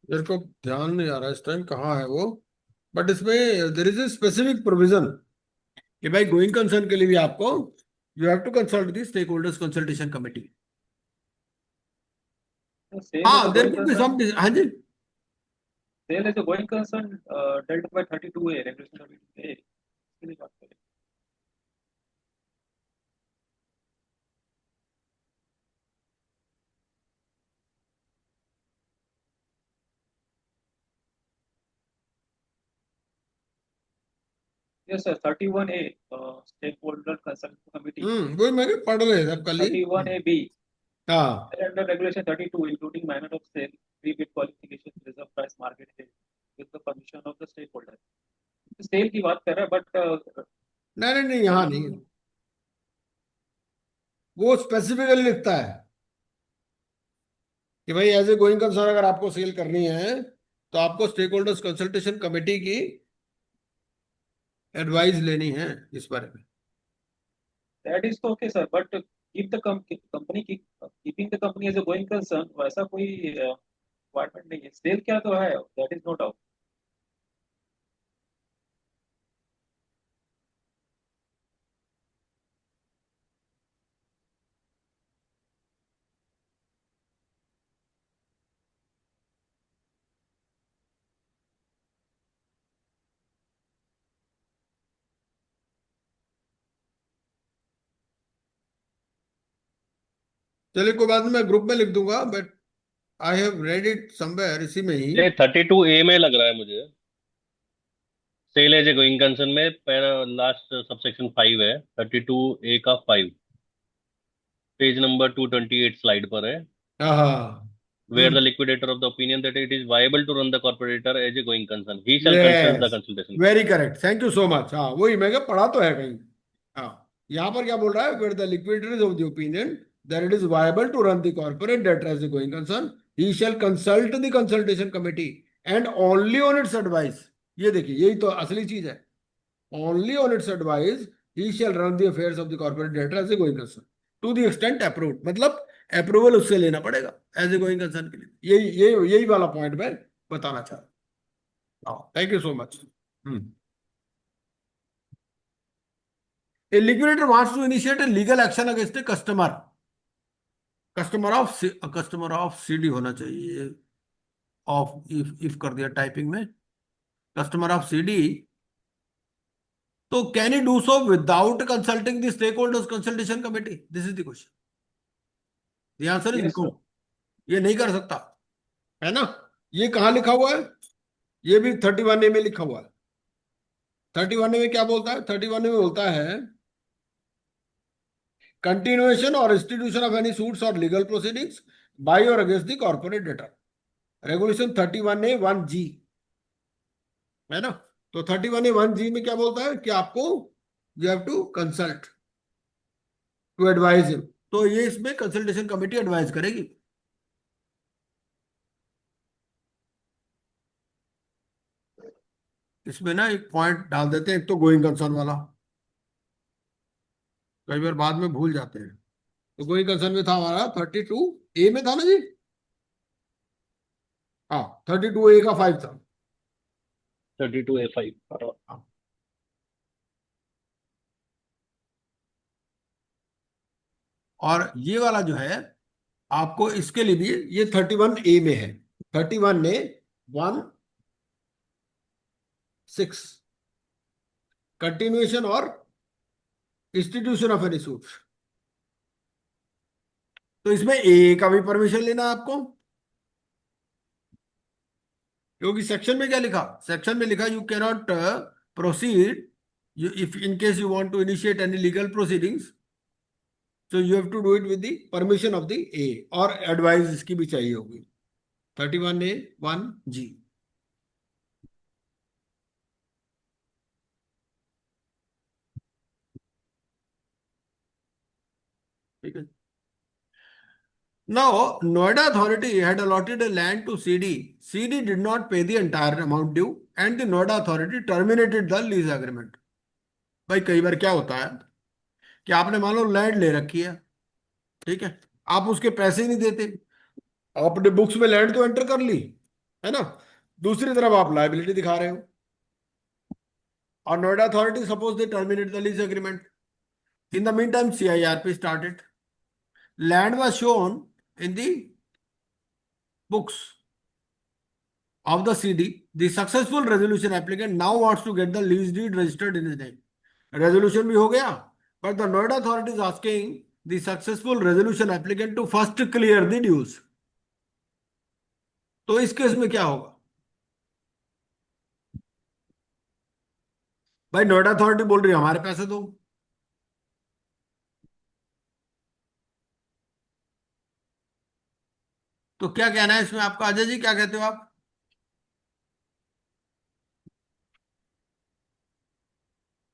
मेरे को ध्यान नहीं आ रहा इस टाइम कहाँ है वो, बट इसमें there is a specific provision कि भाई गोइंग कंसर्न के लिए भी आपको you have to consult the stakeholders consultation committee. So sale as हाँ a there going could be concern, some, हाँ जी, sale as a going concern dealt by 32A, regulation 32A. इसके लिए बात करें। Yes, sir. 31A, stakeholder consult committee. वही मैंने पढ़ रहे थे अब कल ही। 31AB, हाँ under regulation 32, including manner of sale, pre-bid qualification, reserve price, market rate, with the permission of the stakeholder. Sale की बात कर रहा है, बट नहीं नहीं नहीं, यहाँ नहीं, वो स्पेसिफिकली लिखता है कि भाई एज ए गोइंग कंसर्न अगर आपको सेल करनी है तो आपको स्टेक होल्डर्स कंसल्टेशन कमेटी की एडवाइस लेनी है इस बारे में। दैट इज तो okay sir, but keep the company keeping the company as a going concern, वैसा कोई रिक्वायरमेंट नहीं है। सेल क्या तो है, दैट इज नो डाउट। चलिए कोई बात नहीं, मैं ग्रुप में लिख दूंगा, but I have read it somewhere, इसी में ही। ये 32A में लग रहा है मुझे, sale as a going concern में पैरा लास्ट सबसेक्शन 5 है, 32A का 5, पेज नंबर 228 स्लाइड पर है। हाँ हाँ, Where the liquidator of the opinion that it is viable to run the corporator as a going concern, he shall consult the yes, consultation. Very correct, thank you so much. हाँ वही मैं क्या पढ़ा तो है कहीं। हाँ यहाँ पर क्या बोल रहा है, where the liquidity of the opinion that it is viable to run the corporate debt as a going concern, he shall consult the consultation committee and only on its advice, ये देखिए यही तो असली चीज है, only on its advice he shall run the affairs of the corporate director as a going concern to the extent approved, मतलब अप्रूवल उससे लेना पड़ेगा एज ए गोइंग कंसर्न के लिए। यही वाला पॉइंट मैं बताना चाह रहा हूँ। Thank you so much. A liquidator wants to initiate a legal action against a customer, customer of CD होना चाहिए, ऑफ इफ कर दिया टाइपिंग में, कस्टमर ऑफ सीडी, तो can he do so without consulting the stakeholders consultation committee? This is the question, the answer is Yes, no, sir. ये नहीं कर सकता, है ना। ये कहाँ लिखा हुआ है? ये भी 31A में लिखा हुआ है। 31A में क्या बोलता है? 31A में बोलता है कंटिन्यूएशन और इंस्टीट्यूशन ऑफ एनी सूट्स और लीगल प्रोसीडिंग्स बाय और against the corporate debtor, regulation 31A(1)(g), है ना। तो 31A(1)(g) में क्या बोलता है कि आपको you have to consult to advise him, तो ये इसमें कंसल्टेशन कमेटी एडवाइज करेगी। इसमें ना एक पॉइंट डाल देते हैं, एक तो गोइंग कंसर्न वाला, कई बार बाद में भूल जाते हैं। तो गोइंग कंसर्न में था हमारा 32A में था ना जी, हाँ 32A का 5 था। 32A5। हाँ। और ये वाला जो है आपको इसके लिए भी, ये 31A में है, 31A(1)(6), कंटिन्यूएशन और इंस्टीट्यूशन ऑफ एनी सूट, तो इसमें ए का भी परमिशन लेना है आपको, क्योंकि सेक्शन में क्या लिखा, सेक्शन में लिखा you can not proceed if in case you want to initiate any legal proceedings, so you have to do it with the permission of the A, और एडवाइस इसकी भी चाहिए होगी 31A(1)(g। ठीक है। Now, Noida authority had allotted a land to CD. CD did not pay the entire amount due, and the Noida authority terminated the lease agreement. भाई कई बार क्या होता है कि आपने मान लो लैंड ले रखी है, ठीक है, आप उसके पैसे ही नहीं देते, आपने बुक्स में लैंड तो एंटर कर ली, है ना, दूसरी तरफ आप लाइबिलिटी दिखा रहे हो, और Noida authority suppose they terminate the lease agreement, in the mean time CIRP started, land was shown in the books of the CD. The successful resolution applicant now wants to get the lease deed registered in his name. Resolution भी हो गया, but the Noida authority is asking the successful resolution applicant to first clear the dues. तो इस केस में क्या होगा भाई? नोएडा अथॉरिटी बोल रही है हमारे पैसे दो, तो क्या कहना है इसमें आपका अजय जी, क्या कहते हो आप?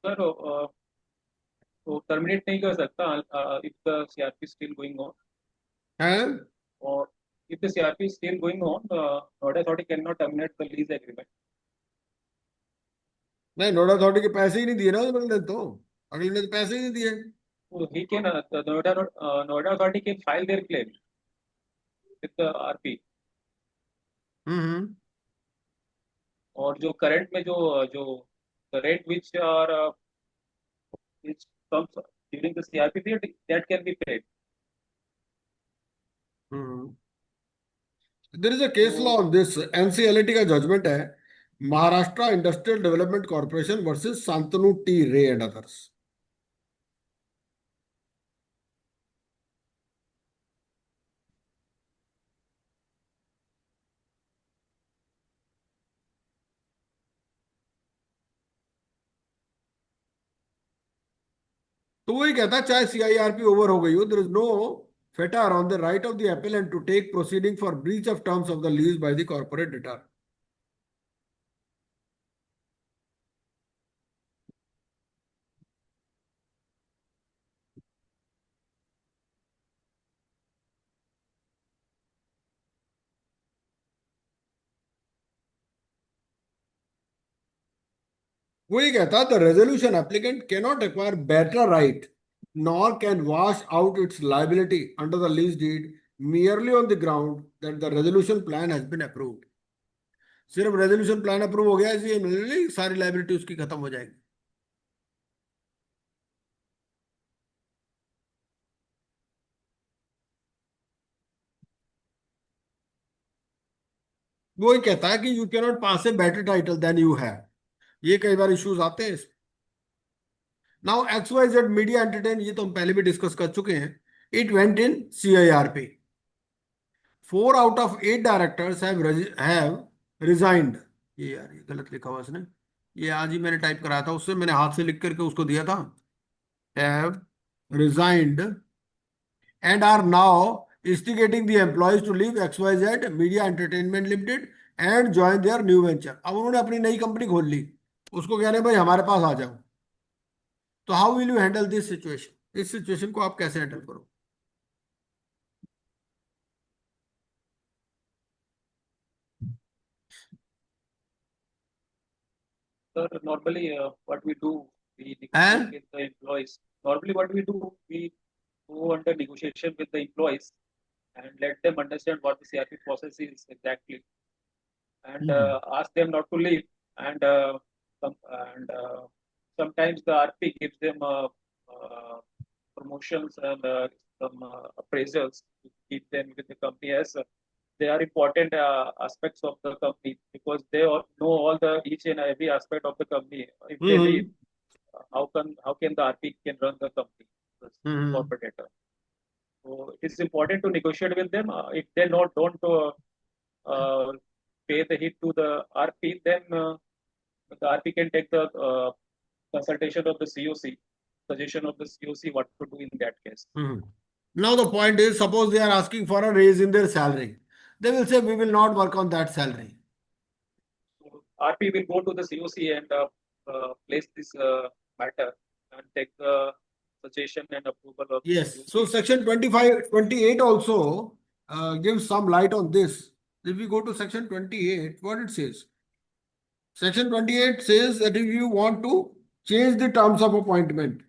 Sir, तो टर्मिनेट नहीं कर सकता if the CRP is still going on, हैं? or if the CRP is still going on, Noida Authority cannot terminate the lease agreement. नहीं, नोएडा अथॉरिटी के पैसे ही नहीं दिए ना उस बंदे ने, तो अगले ने तो पैसे ही नहीं दिए। So he can, the Noida Authority can file their claim with the RP. हम्म। और जो करंट में जो the rent which comes during the CRP period, that can be paid. Hmm. There is a case law तो ऑन दिस, NCLT का जजमेंट है, Maharashtra industrial development corporation versus Shantanu T Ray and others. तो वही कहता है चाहे CIRP ओवर हो गई हो, there is no fetter on the right of the appellant to take proceeding for breach of terms of the lease by the corporate debtor। वही कहता है the resolution applicant cannot acquire better right nor can wash out its liability under the lease deed merely on the ground that the resolution plan has been approved. सिर्फ रेजोल्यूशन प्लान अप्रूव हो गया इसलिए immediately सारी लाइबिलिटी उसकी खत्म हो जाएगी. वो ही कहता है कि you can not pass a better title than you have. ये कई बार इश्यूज आते हैं. Now X Y Z media entertain, ये तो हम पहले भी डिस्कस कर चुके हैं. It went in CIRP. 4 out of 8 directors have resigned. ये यार ये गलत लिखा हुआ इसने. ये आज ही मैंने टाइप कराया था, उससे मैंने हाथ से लिख करके उसको दिया था. Have resigned and are now instigating the employees to leave XYZ Media Entertainment Limited and join their new venture. अब उन्होंने अपनी नई कंपनी खोल ली, उसको कह रहे हैं भाई हमारे पास आ जाओ. तो how will you handle this situation? इस सिचुएशन को आप कैसे हैंडल करो? Sir, normally what we do, we negotiate And with the employees. Normally what we do, we go under negotiation with the employees and let them understand what the CRP process is exactly, and ask them not to leave. And and sometimes the RP gives them promotions and some appraisals to keep them with the company, as they are important aspects of the company, because they all know all the each and every aspect of the company. If they leave, how can the RP can run the company, the corporate? So it is important to negotiate with them. If they don't uh, pay the hit to the RP, then the RP can take the consultation of the COC, suggestion of the COC, what to do in that case. now the point is, suppose they are asking for a raise in their salary, they will say we will not work on that salary. So RP will go to the COC and place this matter and take the suggestion and approval of the Yes. COC. So section 25, 28 also gives some light on this. If we go to section 28, what it says? Section 28 says that if you want to change the terms of appointment,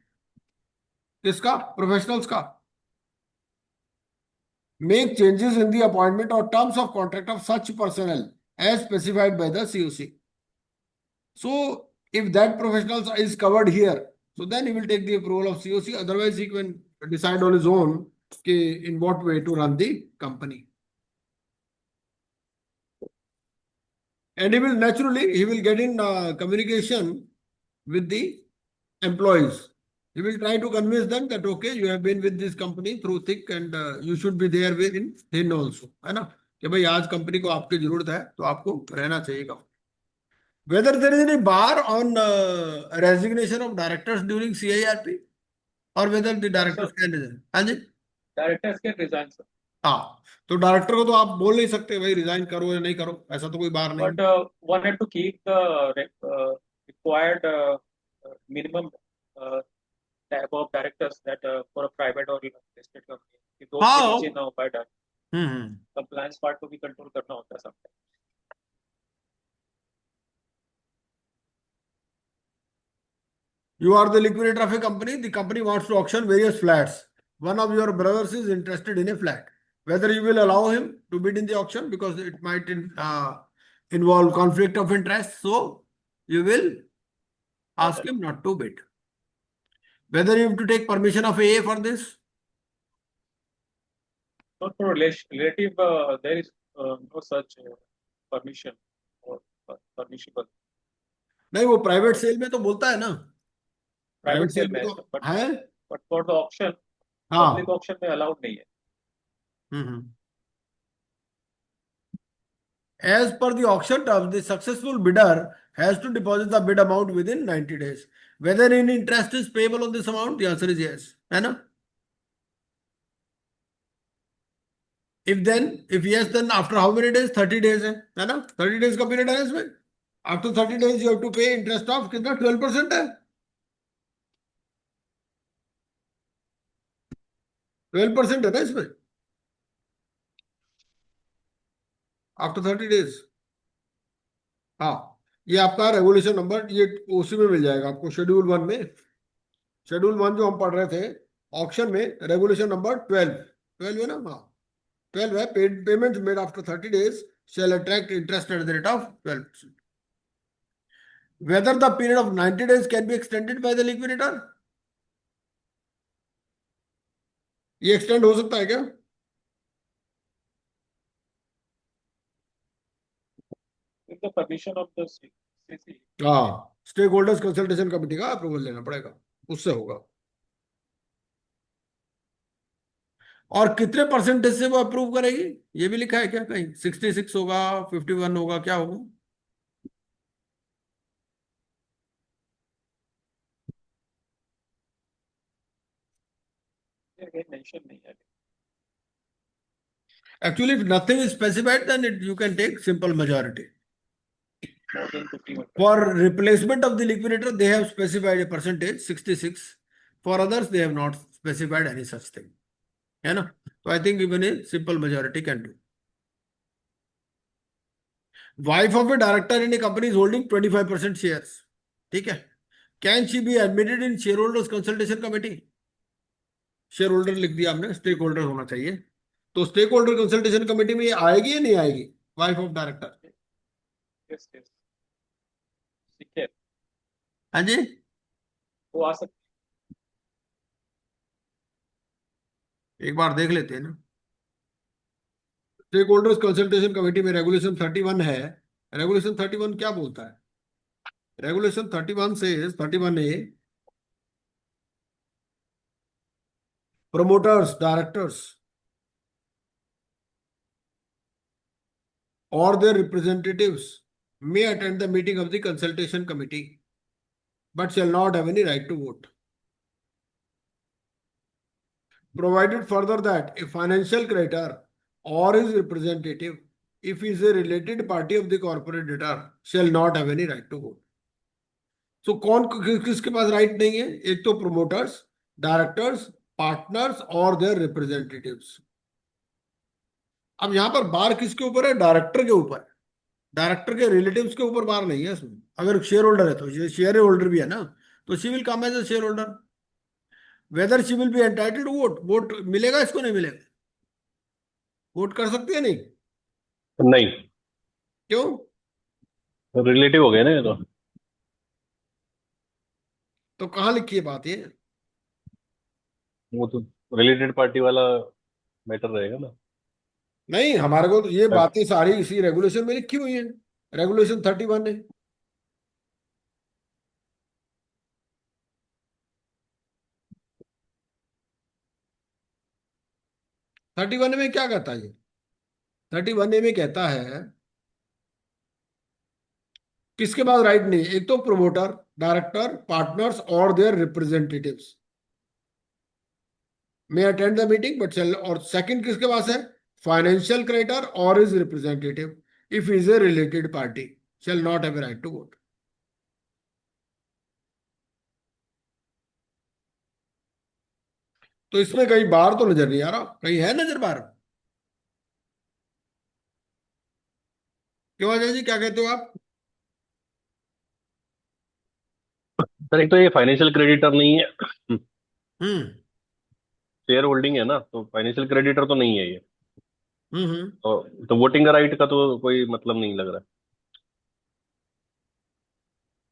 किसका? Professionals का. Make changes in the appointment or terms of contract of such personnel as specified by the COC. So if that professional is covered here, so then he will take the approval of COC. Otherwise, he can decide on his own in what way to run the company. And he will get in communication with the employees. He will try to convince them that okay, you have been with this company through thick and you should be there in thin also, है ना? कि भाई आज कंपनी को आपकी जरूरत है तो आपको रहना चाहिएगा. Whether there is any bar on resignation of directors during CIRP or whether the directors can resign. हाँ जी. Directors can resign, sir. हाँ, तो डायरेक्टर को तो आप बोल नहीं सकते भाई रिजाइन करो या नहीं करो, ऐसा तो कोई बार नहीं. But one had to keep the required minimum type of directors that for a private or listed company. कि दो के नीचे ना हो पाए डायरेक्टर. Compliance part को भी control करना होता है sometimes. You are the liquidator of a company. The company wants to auction various flats. One of your brothers is interested in a flat. Whether you will allow him to bid in the auction because it might involve conflict of interest. So you will ask him not to bid. Whether you have to take permission of AA for this. Not for relative, there is no such permission or permissible. नहीं, वो प्राइवेट सेल में तो बोलता है ना. Private sale में तो but है. for the auction, हाँ. public auction में allowed नहीं है. As per the auction terms, the successful bidder has to deposit the bid amount within 90 days. Whether any interest is payable on this amount, the answer is yes. है ना? If yes, then after how many days? 30 days है ना? 30 days का period है इसमें. After 30 days, you have to pay interest of कितना? 12% है. 12% है ना इसमें. After 30 days. हाँ. ये आपका रेगुलेशन नंबर, ये उसी में मिल जाएगा आपको, शेड्यूल 1 में। शेड्यूल 1 जो हम पढ़ रहे थे ऑप्शन में, रेगुलेशन नंबर 12, 12 है ना, हाँ 12 है। Payment made after 30 days shall attract interest at the rate of 12%. Whether the period of 90 days can be extended by the liquidator, ये एक्सटेंड हो सकता है क्या? With the permission of the CC. हाँ, स्टेक होल्डर्स कंसल्टेशन कमेटी का अप्रूवल लेना पड़ेगा, उससे होगा। और कितने परसेंटेज से वो अप्रूव करेगी, ये भी लिखा है क्या कहीं? 66 होगा, 51 होगा, क्या होगा? ये मेंशन नहीं है। Actually, if nothing is specified, then you can take simple majority. More than 51%. For replacement of the liquidator, they have specified a percentage 66. For others, they have not specified any such thing. है ना? तो I think even a simple majority can do. Wife of a director in a company is holding 25% shares. ठीक है? Can she be admitted in shareholders consultation committee? Share holder लिख दिया हमने, स्टेक होल्डर होना चाहिए। तो स्टेक होल्डर कंसल्टेशन कमेटी में ये आएगी या नहीं आएगी, wife of director? Yes, yes. ठीक है, हाँ जी, वो आ सकती एक बार देख लेते हैं ना। स्टेक होल्डर्स कंसल्टेशन कमेटी में रेगुलेशन 31 है। रेगुलेशन 31 क्या बोलता है? रेगुलेशन 31 से 31A, promoters, directors or their representatives may attend the meeting of the consultation committee but shall not have any right to vote. Provided further that a financial creditor or his representative, if he is a related party of the corporate debtor, shall not have any right to vote. So कौन किसके पास राइट नहीं है? एक तो प्रोमोटर्स, डायरेक्टर्स, पार्टनर्स और देयर रिप्रेजेंटेटिव्स। अब यहां पर बार किसके ऊपर है? डायरेक्टर के ऊपर है। डायरेक्टर के रिलेटिव्स के ऊपर बार नहीं है इसमें। अगर शेयर होल्डर है तो शेयर होल्डर भी है ना, तो she will come as a shareholder. Whether she will be entitled to vote, vote मिलेगा इसको, नहीं मिलेगा? वोट कर सकती है नहीं? नहीं, क्यों? रिलेटिव हो गए ना ये तो कहाँ लिखी है बात ये? वो तो रिलेटेड पार्टी वाला मैटर रहेगा ना। नहीं, हमारे को तो ये बातें सारी इसी रेगुलेशन में लिखी हुई है, रेगुलेशन 31 है। थर्टी वन में क्या कहता है ये? 31A में कहता है किसके पास राइट नहीं है? एक तो प्रोमोटर, डायरेक्टर, पार्टनर्स और their representatives may attend the meeting but shall, और सेकंड किसके पास है? फाइनेंशियल क्रेडिटर और his representative if is a related party shall not have a right to vote. तो इसमें कहीं बाहर तो नजर नहीं आ रहा, कहीं है नजर बाहर? क्यों अजय जी, क्या कहते हो आप? सर एक तो ये फाइनेंशियल क्रेडिटर नहीं है, हम्म शेयर होल्डिंग है ना, तो फाइनेंशियल क्रेडिटर तो नहीं है ये। हम्म। तो वोटिंग का राइट का तो कोई मतलब नहीं लग रहा है।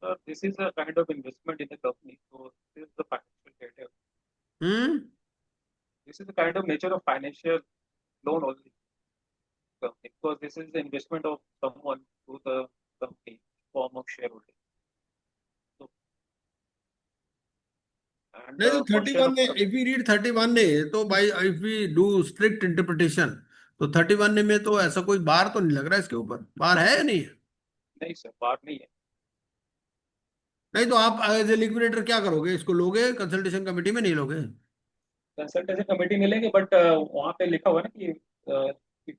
है। This is a kind of investment in the company, so this is the financial data. Hmm. This is the kind of nature of financial loan only company, because this is the investment of someone to the company form of shareholding. So, and नहीं तो portion 31 of ने, इफ वी रीड 31 ने, तो भाई if we do strict interpretation, तो 31 में तो ऐसा कोई बार तो नहीं लग रहा है, इसके ऊपर बार है या नहीं है? नहीं सर, बात नहीं है। नहीं तो आप एज ए लिक्विडेटर क्या करोगे, इसको लोगे कंसल्टेशन कमेटी में, नहीं लोगे? कंसल्टेशन कमेटी मिलेंगे, बट वहाँ पे लिखा हुआ है ना कि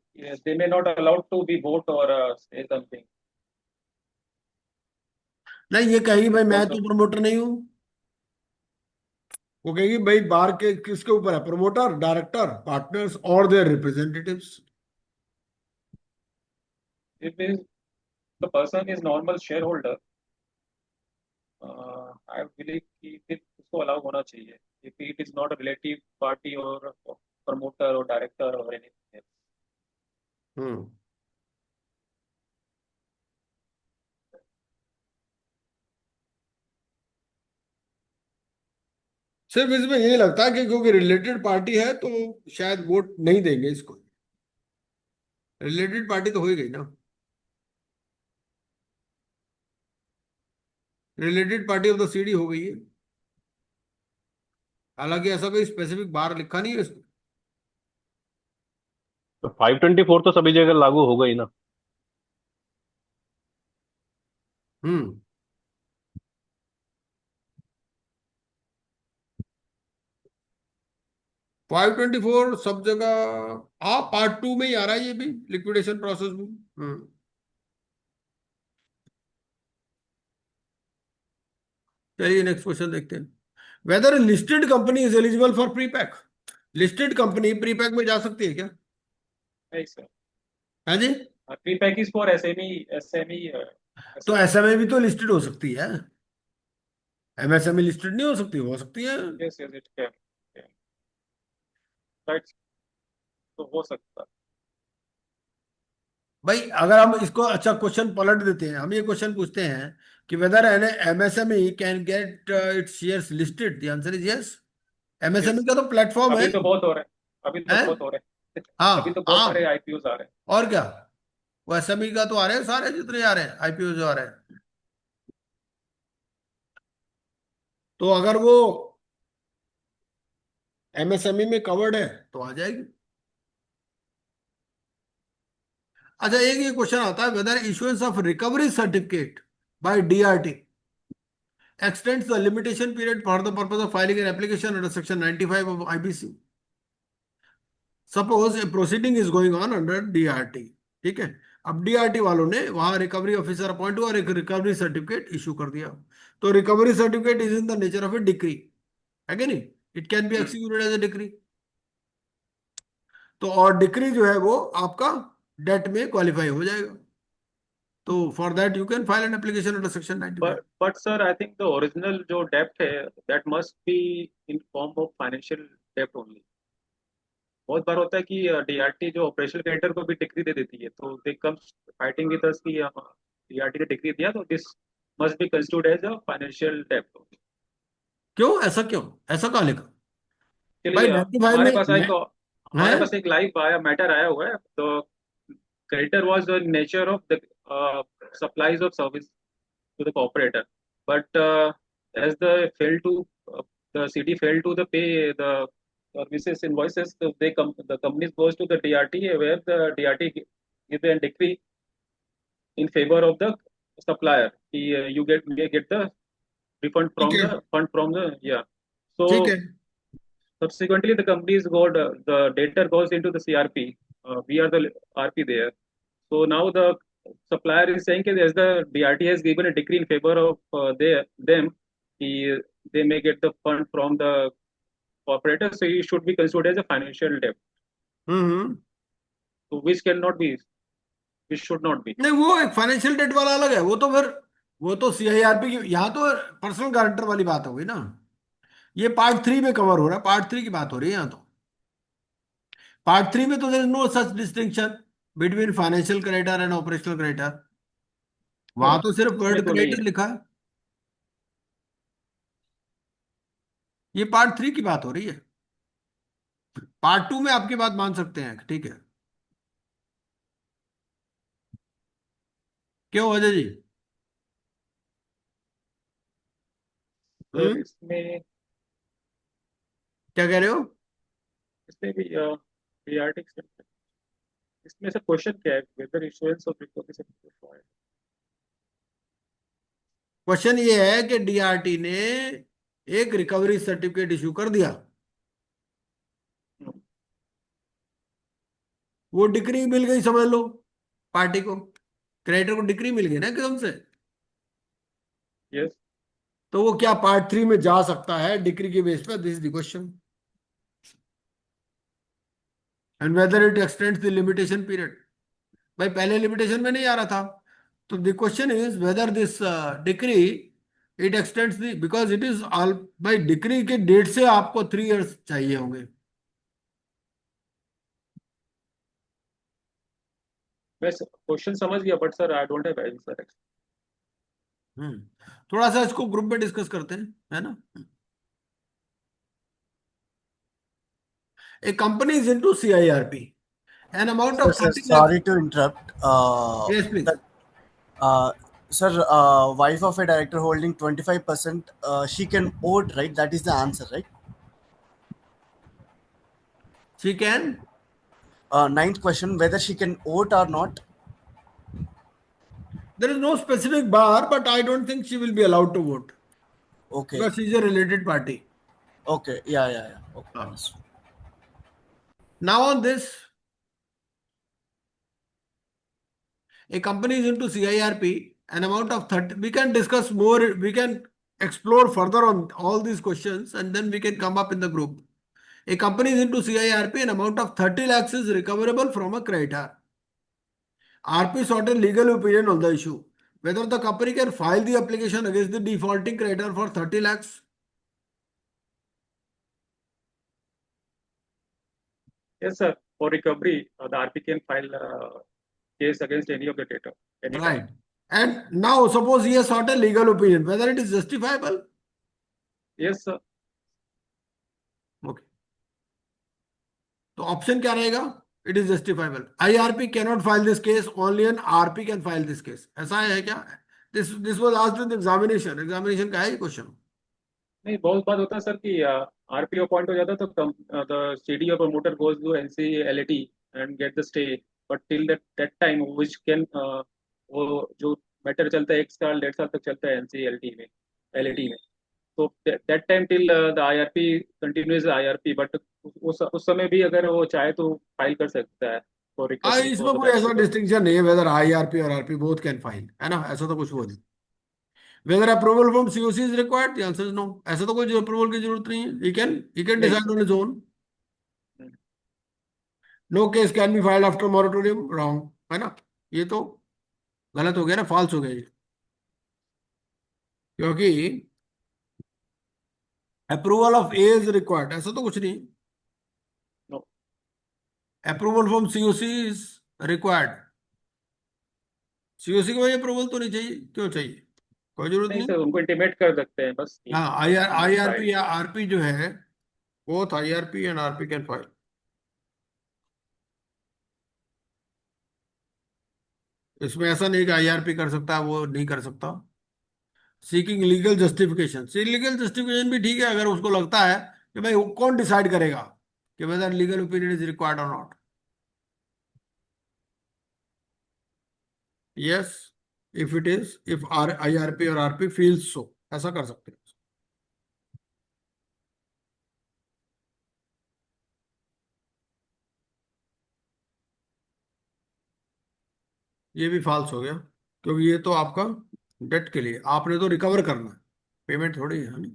they may not allowed to be vote और से समथिंग। नहीं, ये कहेगी भाई मैं बिकॉज तो ऑफ प्रमोटर नहीं हूं। वो कहेगी भाई बार के किसके ऊपर है? प्रमोटर, डायरेक्टर, पार्टनर्स और their representatives. It is the person is normal shareholder, I believe कि फिर उसको अलाउ होना चाहिए if it is not a relative party or promoter or director or anything else. हम्म सिर्फ इसमें यही लगता है कि क्योंकि रिलेटेड पार्टी है तो शायद वोट नहीं देंगे इसको। रिलेटेड पार्टी तो हो ही गई ना, related party of the CD हो गई है। हालांकि ऐसा कोई स्पेसिफिक बार लिखा नहीं है इसमें। तो 524 तो सभी जगह लागू होगा ही ना। हम्म 524 सब जगह। हाँ, पार्ट 2 में ही आ रहा है ये भी, लिक्विडेशन प्रोसेस में। चलिए नेक्स्ट क्वेश्चन देखते हैं। Whether listed company is eligible for prepack. Listed company prepack में जा सकती है क्या? नहीं सर, है जी। प्रीपैक इज फॉर SME तो एसएमए भी तो लिस्टेड हो सकती है, एमएसएमई लिस्टेड नहीं हो सकती है। yes yes it can, right, तो हो सकता है। भाई अगर हम इसको अच्छा क्वेश्चन पलट देते हैं, हम ये क्वेश्चन पूछते हैं कि whether an MSME can get its shares listed, the answer is yes. Yes, MSME का तो प्लेटफॉर्म है। अभी तो बहुत हो रहा है, अभी तो हैं? बहुत हो रहे हैं। अभी तो हाँ बहुत सारे हाँ। IPOs आ रहे हैं। और क्या, वो एसएमई का तो आ रहे हैं सारे, जितने आ रहे हैं आईपीओ जो आ रहे हैं। तो अगर वो एमएसएमई में कवर्ड है तो आ जाएगी। अच्छा, एक ये क्वेश्चन आता है, whether issuance of recovery certificate by DRT extends the limitation period for the purpose of filing an application under section 95 of IBC. Suppose a proceeding is going on under DRT, ठीक है। अब डीआरटी वालों ने वहां रिकवरी ऑफिसर अपॉइंट हुआ और एक रिकवरी सर्टिफिकेट इशू कर दिया। तो recovery certificate is in the nature of a decree, है कि नहीं? It can be executed as a decree. तो और डिक्री जो है वो आपका डेट में क्वालिफाई हो जाएगा। तो for that you can file an application under section 95। But sir I think the original जो डेप्ट है that must be in form of financial डेप्ट ओनली। बहुत बार होता है कि DRT जो ऑपरेशनल क्रेडिटर को भी डिग्री दे देती है, तो दे कम फाइटिंग विद अस कि DRT ने डिग्री दिया तो this must be considered as a financial डेप्ट। क्यों ऐसा, क्यों ऐसा कहा लिखा? भाई चलिए 95 में हमारे है। पास एक लाइव आया मैटर आया हुआ है। तो creditor was the nature of the supplies of service to the operator, but as uh, the CD failed to the pay the services invoices, so the companies goes to the DRT where the DRT give a decree in favor of the supplier. You may get the refund ठीक from है, the fund from the, yeah. ठीक है। So subsequently, the companies got the debtor goes into the CRP. We are the RP there. So now the supplier is saying that as the DRT has given a decree in favor of them, he, they may get the fund from the operator. So he should be considered as a financial debt. Hmm. So which cannot be, which should not be. नहीं, वो एक फाइनेंशियल डेट वाला अलग है, वो तो फिर वो तो सीआईआरपी की, यहाँ तो पर्सनल गारंटर वाली बात हो गई ना। ये पार्ट 3 में कवर हो रहा है, पार्ट 3 की बात हो रही है यहाँ तो। पार्ट 3 में तो there is no such distinction between financial creditor and operational creditor. वहां तो सिर्फ इसमें वर्ड तो नहीं क्रेडिटर है। लिखा है। ये पार्ट 3 की बात हो रही है। पार्ट 2 में आपकी बात मान सकते हैं, ठीक है। क्यों अजय जी? सर हम्म इसमें क्या कह रहे हो? इसमें भी DRT इसमें से क्वेश्चन क्या है, whether issuance of recovery. Question ये है कि डीआरटी ने एक रिकवरी सर्टिफिकेट इशू कर दिया, वो डिक्री मिल गई समझ लो पार्टी को, क्रेडिटर को डिक्री मिल गई ना एकदम से। यस, तो वो क्या पार्ट 3 में जा सकता है डिक्री के बेस पर? This is the question. And whether it extends the limitation period. भाई पहले लिमिटेशन में नहीं आ रहा था, So the question is whether this decree it extends the because it is all by decree के डेट से आपको 3 years चाहिए होंगे. मैं क्वेश्चन समझ गया, but sir I don't have answer. थोड़ा सा इसको ग्रुप में डिस्कस करते हैं, है ना. A company is into CIRP. An amount Sir, of sir, 30 lakhs. sorry to interrupt. Yes, please. That, sir, wife of a director holding 25%, she can vote, right? That is the answer, right? She can. Ninth question, whether she can vote or not. There is no specific bar, but I don't think she will be allowed to vote Okay. because she is a related party. Okay. Yeah. Okay. Ah. Understood. Now on this, a company is into CIRP, an amount of 30. We can discuss more. We can explore further on all these questions, and then we can come up in the group. A company is into CIRP, an amount of 30 lakhs is recoverable from a creditor. RP sought a legal opinion on the issue. Whether the company can file the application against the defaulting creditor for 30 lakhs. Yes, sir. For recovery, the RP can file a case against any of the debtor. Right. And now suppose he has sought a legal opinion, whether it is justifiable. Yes, sir. Okay. तो ऑप्शन क्या रहेगा? It is justifiable. IRP cannot file this case, only an RP can file this case. ऐसा है क्या? This was asked in the examination का है क्वेश्चन. नहीं, बहुत बात होता है सर कि आरपीओ अपॉइंट हो जाता है तो द सीडी और promoter goes to NCLT and get the stay, but till that time which can वो जो मैटर चलता है 1 साल 1.5 साल तक चलता है एनसीएलटी में, एलएटी में. तो that time till the IRP continues IRP, but उस समय भी अगर वो चाहे तो फाइल कर सकता है फॉर रिकवरी इसमें फॉर द कोई ऐसा बेनिफिट. डिस्टिंक्शन नहीं है वेदर IRP और RP बोथ कैन फाइल, है ना. ऐसा तो कुछ वो नहीं. Whether approval from COC is required, the answer is no. ऐसा तो कोई अप्रूवल की जरूरत नहीं है. He can decide on his own. No case can be filed after moratorium. Wrong, है ना. ये तो गलत हो गया ना, फॉल्स हो गया ये. क्योंकि approval of a is required, ऐसा तो कुछ नहीं. No, approval from COC is required. COC को अप्रूवल तो नहीं चाहिए. क्यों चाहिए? कोई जरूरत नहीं नहीं. सर, उनको इंटीमेट कर सकते हैं बस. हाँ, IRP या RP जो है, both IRP and RP can file. इसमें ऐसा नहीं कि IRP कर सकता है, वो नहीं कर सकता. Seeking legal justification, legal justification भी ठीक है अगर उसको लगता है कि भाई कौन डिसाइड करेगा कि whether legal opinion is required और नॉट. यस, इफ IRP और RP फील्स सो, ऐसा कर सकते हैं. ये भी फॉल्स हो गया क्योंकि ये तो आपका डेट के लिए, आपने तो रिकवर करना है, पेमेंट थोड़ी है नहीं.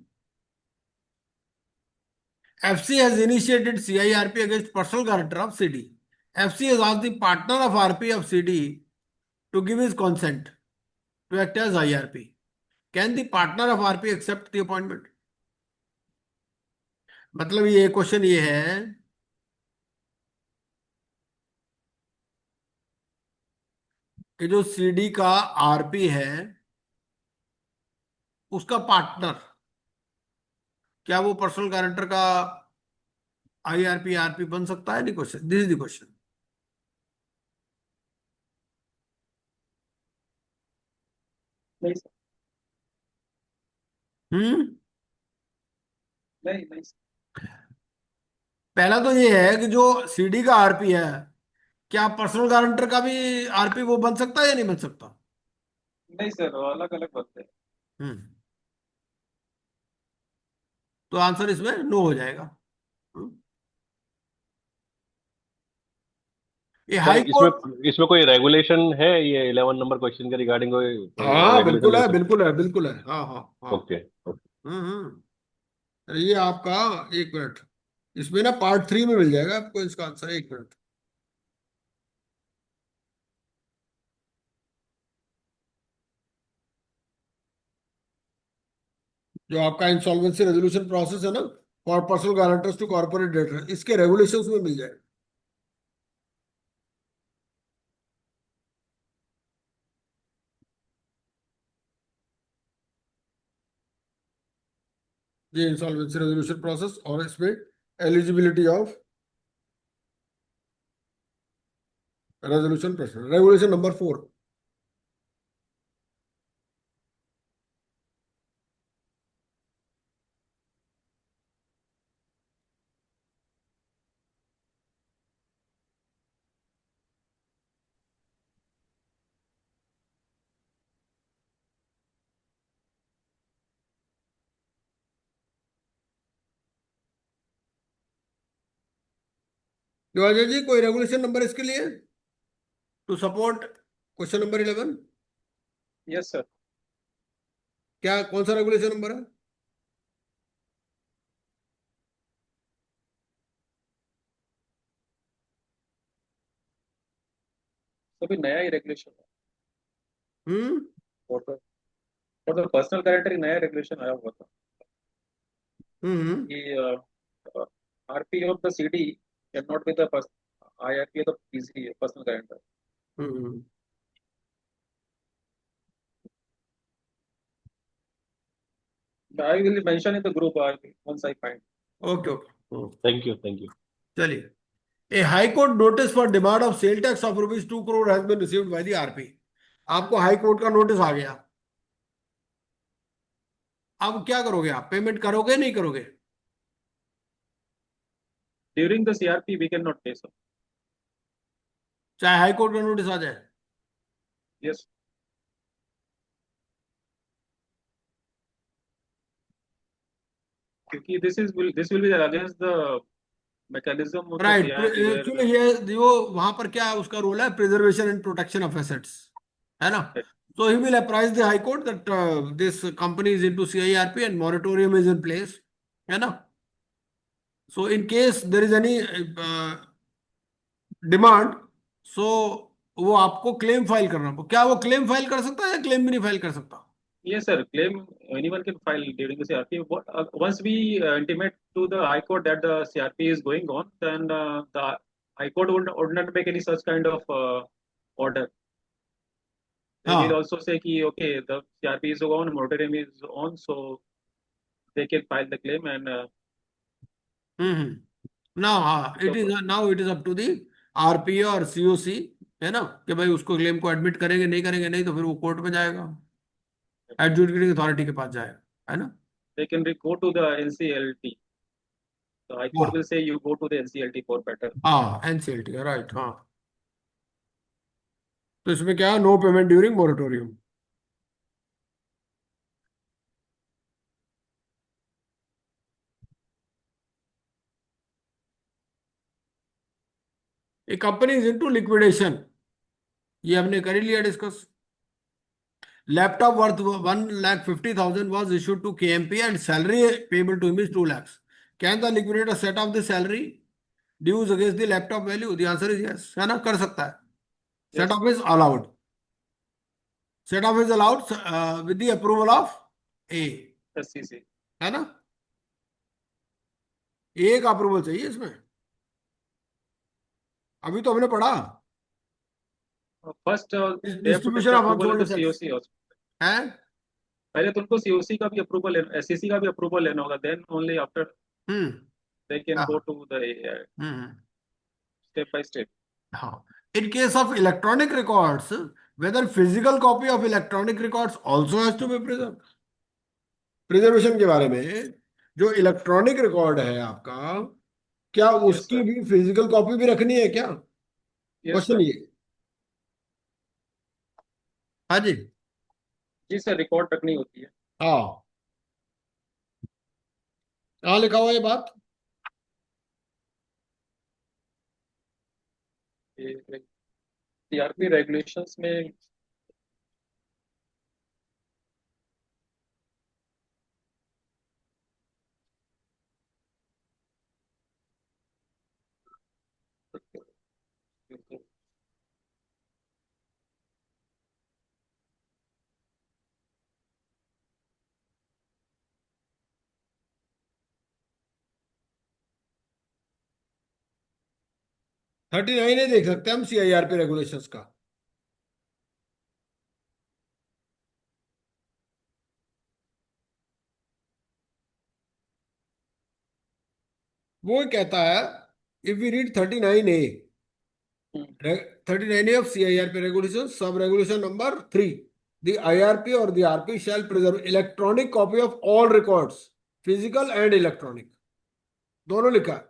FC has initiated CIRP against personal guarantor of CD. FC has asked the partner of RP of CD to give his consent to act as IRP. Can the partner of RP accept the appointment? मतलब ये क्वेश्चन ये है कि जो CD का RP है उसका पार्टनर, क्या वो पर्सनल गारंटर का IRP RP बन सकता है? नहीं. Question, this is the question. नहीं सर, हम्म. नहीं पहला तो ये है कि जो CD का RP है, क्या पर्सनल गारंटर का भी RP वो बन सकता है या नहीं बन सकता? नहीं सर, अलग अलग बनते हैं. हम्म. तो आंसर इसमें नो हो जाएगा. हम्म. ये सर हाई कोर्ट. इसमें कोई रेगुलेशन है ये 11 नंबर क्वेश्चन के रिगार्डिंग कोई हाँ बिल्कुल है, रेगुलेशन? बिल्कुल है, बिल्कुल है. हाँ हाँ हाँ. ओके. अरे ये आपका, एक मिनट, इसमें ना पार्ट 3 में मिल जाएगा आपको इसका आंसर. एक मिनट. जो आपका इंसॉल्वेंसी रेजोल्यूशन प्रोसेस है ना, for personal guarantors to corporate debtor, इसके रेगुलेशंस में मिल जाए। ये इंसॉल्वेंसी रेजोल्यूशन प्रोसेस और इसमें eligibility of resolution process, regulation number 4। Ajay ji, कोई रेगुलेशन नंबर इसके लिए to support question number 11? Yes, sir. क्या, कौन सा रेगुलेशन नंबर है? तो भी नया ही रेगुलेशन है। Hmm. For the personal guarantor नया रेगुलेशन आया हुआ था हम्म। कि RP of the CD can not be the IRP of the PC personal guarantor. Hmm. I will mention in the group once I find. Okay okay. Thank you, thank you. चलिए, a high court notice for demand of sale tax of ₹2 crore has been received by the RP. आपको हाई कोर्ट का नोटिस आ गया, अब क्या करोगे? आप पेमेंट करोगे नहीं करोगे? During the CRP, we cannot pay, sir. चाहे हाई कोर्ट का नोटिस आ जाए? Yes, क्योंकि this will be against the mechanism of the right, CIRP where actually ये वो वहां पर क्या उसका रोल है, preservation and protection of assets, है ना? So he will apprise the High Court that this company is into CIRP and moratorium is in place, है ना? So in case there is any demand, so वो आपको क्लेम फाइल करना, क्या वो क्लेम फाइल कर सकता है या क्लेम भी नहीं फाइल कर सकता? yes, sir, claim anyone can file during the CRP. Once we intimate to the High Court that the CRP is going on, then the High Court would not make any such kind of order. They will हाँ। also say कि okay, the CRP is on, moratorium is on, so they can file the claim and now, हाँ, it so is now it is up to the RPA और सीओसी, है ना, कि भाई उसको क्लेम को एडमिट करेंगे नहीं करेंगे, नहीं तो फिर वो कोर्ट में जाएगा, एडजुडिकेटिंग अथॉरिटी के पास जाएगा, है ना? they can go to the NCLT. The High Court हाँ will say you go to the NCLT for better. हाँ, एनसीएलटी, राइट, हाँ। तो इसमें क्या है, no payment during moratorium. A company is into liquidation, ये हमने कर ही लिया discuss. Laptop worth 1,50,000 was issued to KMP and salary payable to him is 2 lakhs. Can the liquidator set off the salary dues against the laptop value? The answer is yes, है ना, कर सकता है। Set Yes, off is allowed. Set off is allowed with the approval of A, SCC. है ना? A का अप्रूवल चाहिए इसमें, अभी तो हमने पढ़ा First, they have to take distribution the of approval of unsold the assets, COC also. है। पहले तुमको COC का भी अप्रूवल लेना, SCC का भी अप्रूवल लेना होगा, then only after hmm. they can go हाँ। to the hmm. step by step. हाँ, in case of electronic records, whether physical copy of electronic records also has to be preserved. Preservation के बारे में, जो इलेक्ट्रॉनिक रिकॉर्ड है आपका, क्या Yes, उसकी sir. भी फिजिकल कॉपी भी रखनी है क्या? Yes, question sir. ये। हाँ जी। जी सर, रिकॉर्ड रखनी होती है। हाँ, कहाँ लिखा हुआ ये बात? सीआरपी रेगुलेशंस में 39 नहीं देख सकते हम CIRP रेगुलेशंस का। वो कहता है if we read 39A, 39A of CIRP regulation, sub regulation number 3, the IRP or the RP shall preserve electronic copy of all records, physical and electronic, दोनों लिखा है,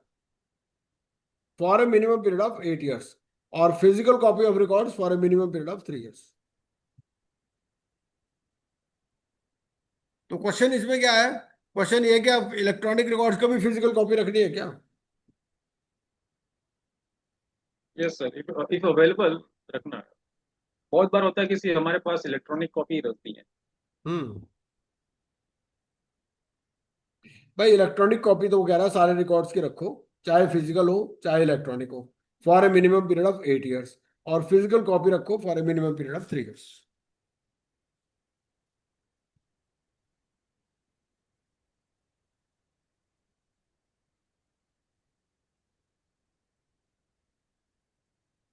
for a minimum period of 8 years, और physical copy of records for a minimum period of 3 years। तो क्वेश्चन इसमें क्या है? क्वेश्चन ये है कि आप इलेक्ट्रॉनिक रिकॉर्ड्स का भी फिजिकल कॉपी रखनी है क्या? यस सर, इफ अवेलेबल रखना है। बहुत बार होता है कि हमारे पास इलेक्ट्रॉनिक कॉपी रहती है। हम्म भाई इलेक्ट्रॉनिक कॉपी तो वो कह रहा है सारे रिकॉर्ड्स की रखो, चाहे फिजिकल हो चाहे इलेक्ट्रॉनिक हो, for a minimum period of 8 years, और फिजिकल कॉपी रखो for a minimum period of 3 years।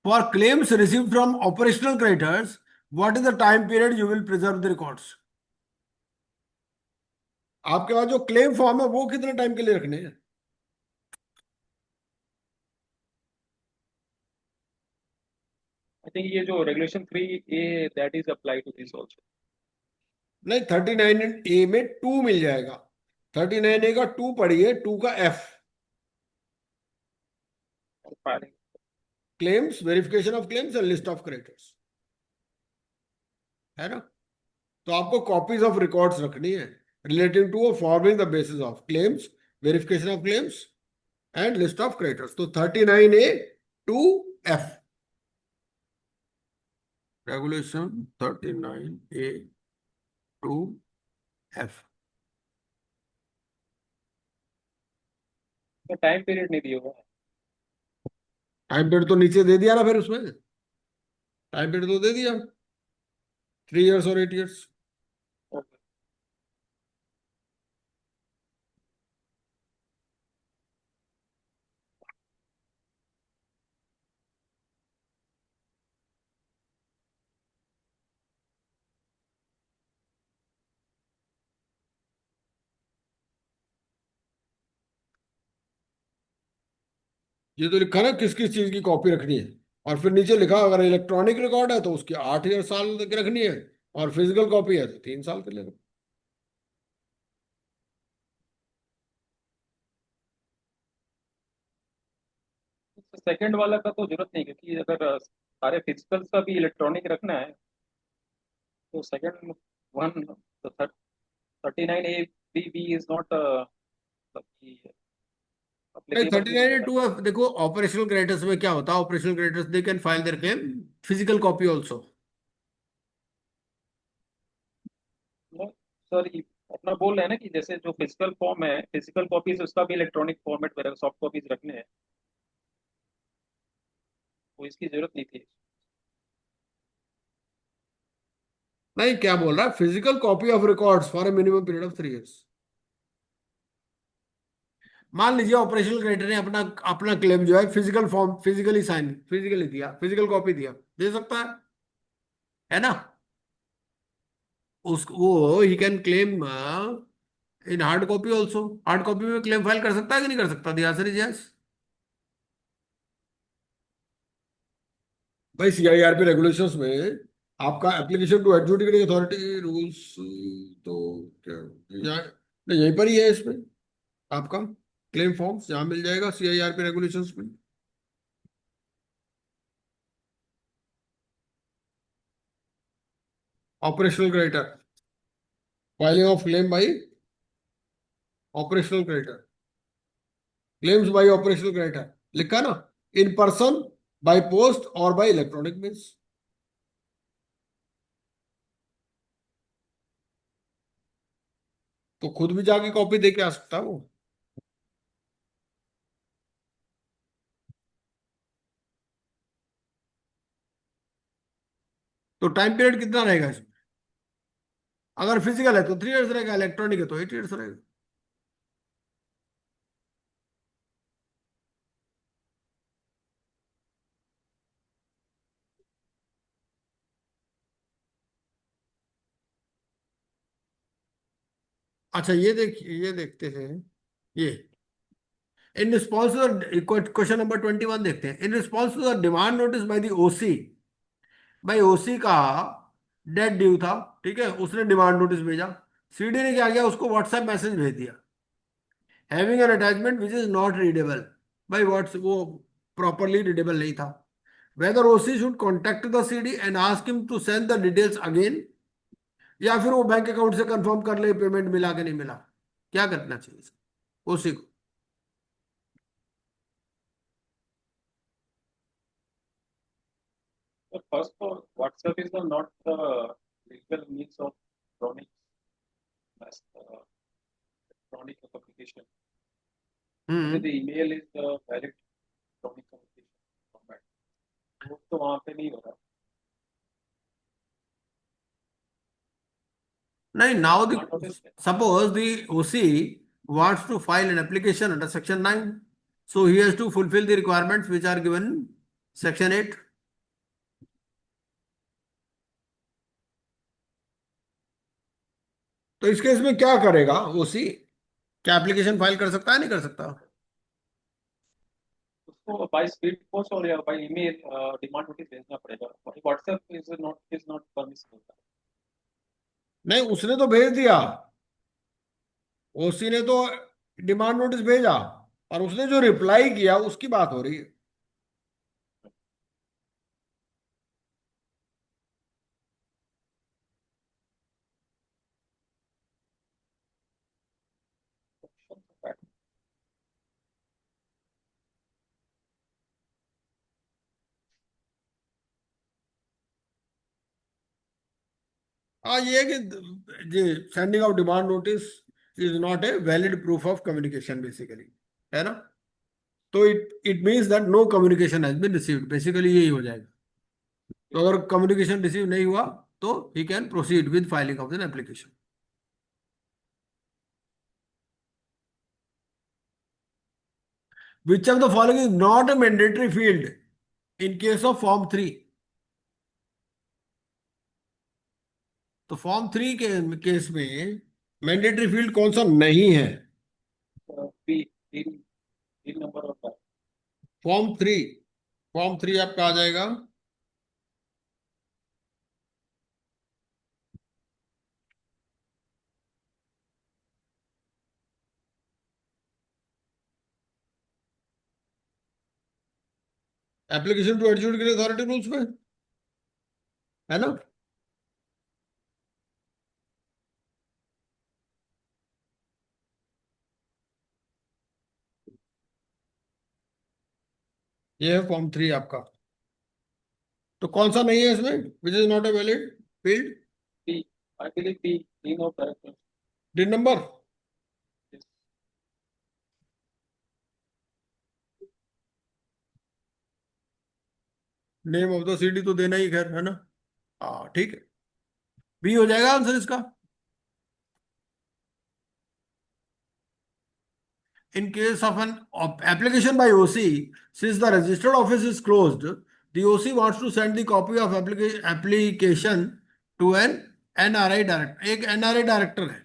For claims received from operational creditors, what is the time period you will preserve the records? आपके पास जो क्लेम फॉर्म है वो कितने टाइम के लिए रखने हैं? आई थिंक ये जो regulation 3A that is apply to this also. नहीं, 39A में 2 मिल जाएगा। 39A का 2 पढ़िए, 2 का F, claims, verification of claims and list of creditors, है ना? तो आपको कॉपीज ऑफ रिकॉर्ड्स रखनी है relating to forming the basis of claims, verification of claims and list of creditors. तो 39A to F, regulation 39A to F। तो टाइम पीरियड नहीं दिया हुआ है। टाइम पीरियड तो नीचे दे दिया ना, फिर उसमें टाइम पीरियड तो दे दिया, 3 years और 8 years। Okay. ये तो लिखा ना किस किस चीज की कॉपी रखनी है, और फिर नीचे लिखा अगर इलेक्ट्रॉनिक रिकॉर्ड है तो उसकी 8 साल तक रखनी है, और फिजिकल कॉपी है तो 3 साल के लिए रखनी। सेकंड वाला का तो जरूरत नहीं, क्योंकि अगर सारे फिजिकल्स का भी इलेक्ट्रॉनिक रखना है तो second one 39A B is not नहीं, applicable to 39A2F देखो, ऑपरेशनल क्रेडिटर्स में क्या होता है, operational creditors they can file there claim physical copy also. Sir अपना बोल रहे हैं ना कि जैसे जो फिजिकल फॉर्म है, फिजिकल कॉपीज उसका भी इलेक्ट्रॉनिक फॉर्मेट वगैरह सॉफ्ट कॉपीज रखने हैं, तो इसकी जरूरत नहीं थी। नहीं, क्या बोल रहा है, physical copy of records for a minimum period of 3 years। मान लीजिए ऑपरेशनल क्रेडिटर ने अपना अपना क्लेम जो है physical form, physically sign, physically दिया, फिजिकल कॉपी दिया, दे सकता है ना? उस वो ही can claim in hard copy also. Hard copy में क्लेम फाइल कर सकता है कि नहीं कर सकता? The answer is yes. भाई CIRP रेगुलेशंस में आपका application to adjudicating authority rules, तो क्या यहाँ, नहीं यहीं पर ही है इसमें आपका क्लेम फॉर्म्स, यहाँ मिल जाएगा CIRP रेगुलेशंस में। Operational creditor, filing of claim by operational creditor, claims by operational creditor, लिखा ना, इन पर्सन, बाय पोस्ट और बाय इलेक्ट्रॉनिक मीन्स। तो खुद भी जाके कॉपी दे के आ सकता है वो। तो टाइम पीरियड कितना रहेगा इसमें? अगर फिजिकल है तो 3 years रहेगा, इलेक्ट्रॉनिक है तो 8 years रहेगा। अच्छा ये देखिए, ये देखते हैं। ये in response to question number 21 देखते हैं। In response to the demand notice by the OC, भाई ओसी का डेट ड्यू था, ठीक है, उसने डिमांड नोटिस भेजा। सीडी ने क्या किया, उसको व्हाट्सएप मैसेज भेज दिया, having an attachment which is not readable. भाई व्हाट्स वो प्रॉपरली रीडेबल नहीं था। Whether OC should contact the CD and ask him to send the details again, या फिर वो बैंक अकाउंट से कंफर्म कर ले पेमेंट मिला कि नहीं मिला। क्या करना चाहिए ओसी को? So first of all, WhatsApp is not the legal means of electronic electronic communication. Only hmm. the email is the valid electronic communication format. वो तो वहाँ पे नहीं हो रहा। नहीं, नाउ द Demand notice है। suppose the OC wants to file an application under section 9, so he has to fulfill the requirements which are given in section 8. तो इस केस में क्या करेगा ओसी? क्या एप्लीकेशन फाइल कर सकता है, नहीं कर सकता? उसको बाय स्पीड पोस्ट और या बाय ईमेल डिमांड नोटिस भेजना पड़ेगा। WhatsApp is not permissible. नहीं, उसने तो भेज दिया, ओसी ने तो डिमांड नोटिस भेजा, और उसने जो रिप्लाई किया उसकी बात हो रही है। हाँ, ये है कि sending of demand notice is not a valid proof of communication basically, है ना। तो it means that no communication has been received, basically यही हो जाएगा। तो अगर कम्युनिकेशन रिसीव नहीं हुआ तो he can proceed with filing of an application. Which of the following is not A mandatory field in case of form 3? तो फॉर्म 3 के केस में मैंडेटरी फील्ड कौन सा नहीं है? बी तीन तीन नंबर होता है। फॉर्म 3 आपका आ जाएगा application to adjudicate authority rules में, है ना। ये है फॉर्म 3 आपका। तो कौन सा नहीं है इसमें, which is not a valid field? B I believe B तीन of director. DIN number. Name of the city तो देना ही, खैर, है ना। हाँ ठीक है, बी हो जाएगा आंसर इसका। In case of an application by OC, since the registered office is closed, the OC wants to send the copy of application to an NRI director. एक NRI डायरेक्टर है,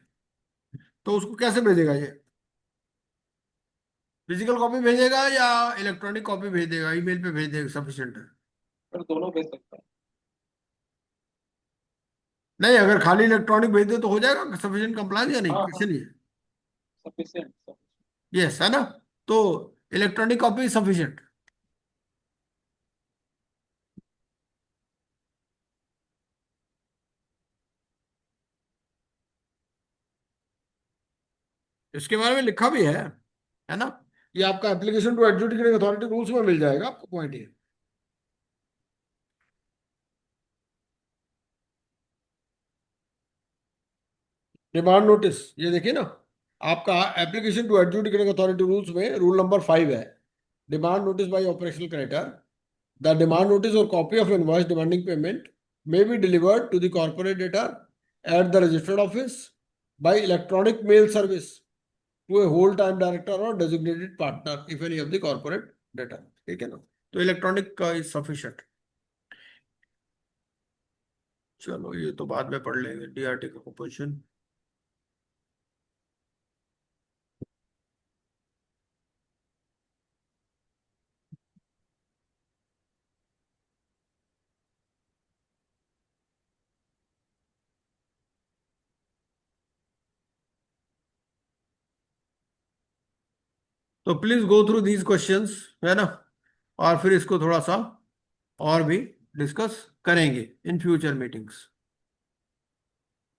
तो उसको कैसे भेजेगा ये? फिजिकल कॉपी भेजेगा या इलेक्ट्रॉनिक कॉपी भेज देगा, ईमेल पे भेज देगा, सफिशिएंट है? पर दोनों भेज सकता है। नहीं, अगर खाली इलेक्ट्रॉनिक भेज दे तो हो जाएगा सफिशिएंट कंप्लायंस, या नहीं, हाँ कैसे हाँ नहीं है? सफिशिएंट। यस, है ना। तो इलेक्ट्रॉनिक कॉपी सफिशिएंट। इसके बारे में लिखा भी है ना। ये आपका application to adjudicating authority rules में मिल जाएगा आपको पॉइंट ये। डिमांड नोटिस, ये देखिए ना, आपका application to adjudicating authority rules में रूल नंबर 5 है, demand notice by operational creditor. The demand notice और copy of invoice demanding payment may be delivered to the corporate debtor at the registered office by electronic mail service to a whole time director or designated partner if any of the corporate debtor। ठीक है ना, तो इलेक्ट्रॉनिक का इज सफिशिएंट। चलो ये तो बाद में पढ़ लेंगे, डीआरटी का क्वेश्चन। तो please go through these questions, है ना, और फिर इसको थोड़ा सा और भी डिस्कस करेंगे इन फ्यूचर मीटिंग्स।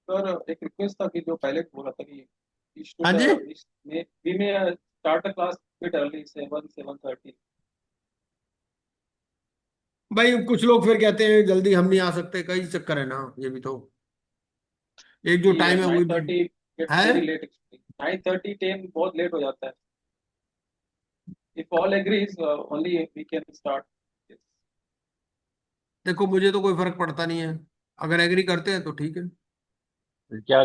सर एक रिक्वेस्ट था कि जो पहले बोला था कि we should, हाँ जी। we may start the class bit early, 7:30. भाई कुछ लोग फिर कहते हैं जल्दी हम नहीं आ सकते, कई चक्कर है ना, ये भी तो एक जो टाइम है वही 9:30 gets है। very late actually. 9:30 10 बहुत लेट हो जाता है. If all agrees, only we can start. Yes. देखो मुझे तो कोई फर्क पड़ता नहीं है, अगर एग्री करते हैं तो ठीक है। क्या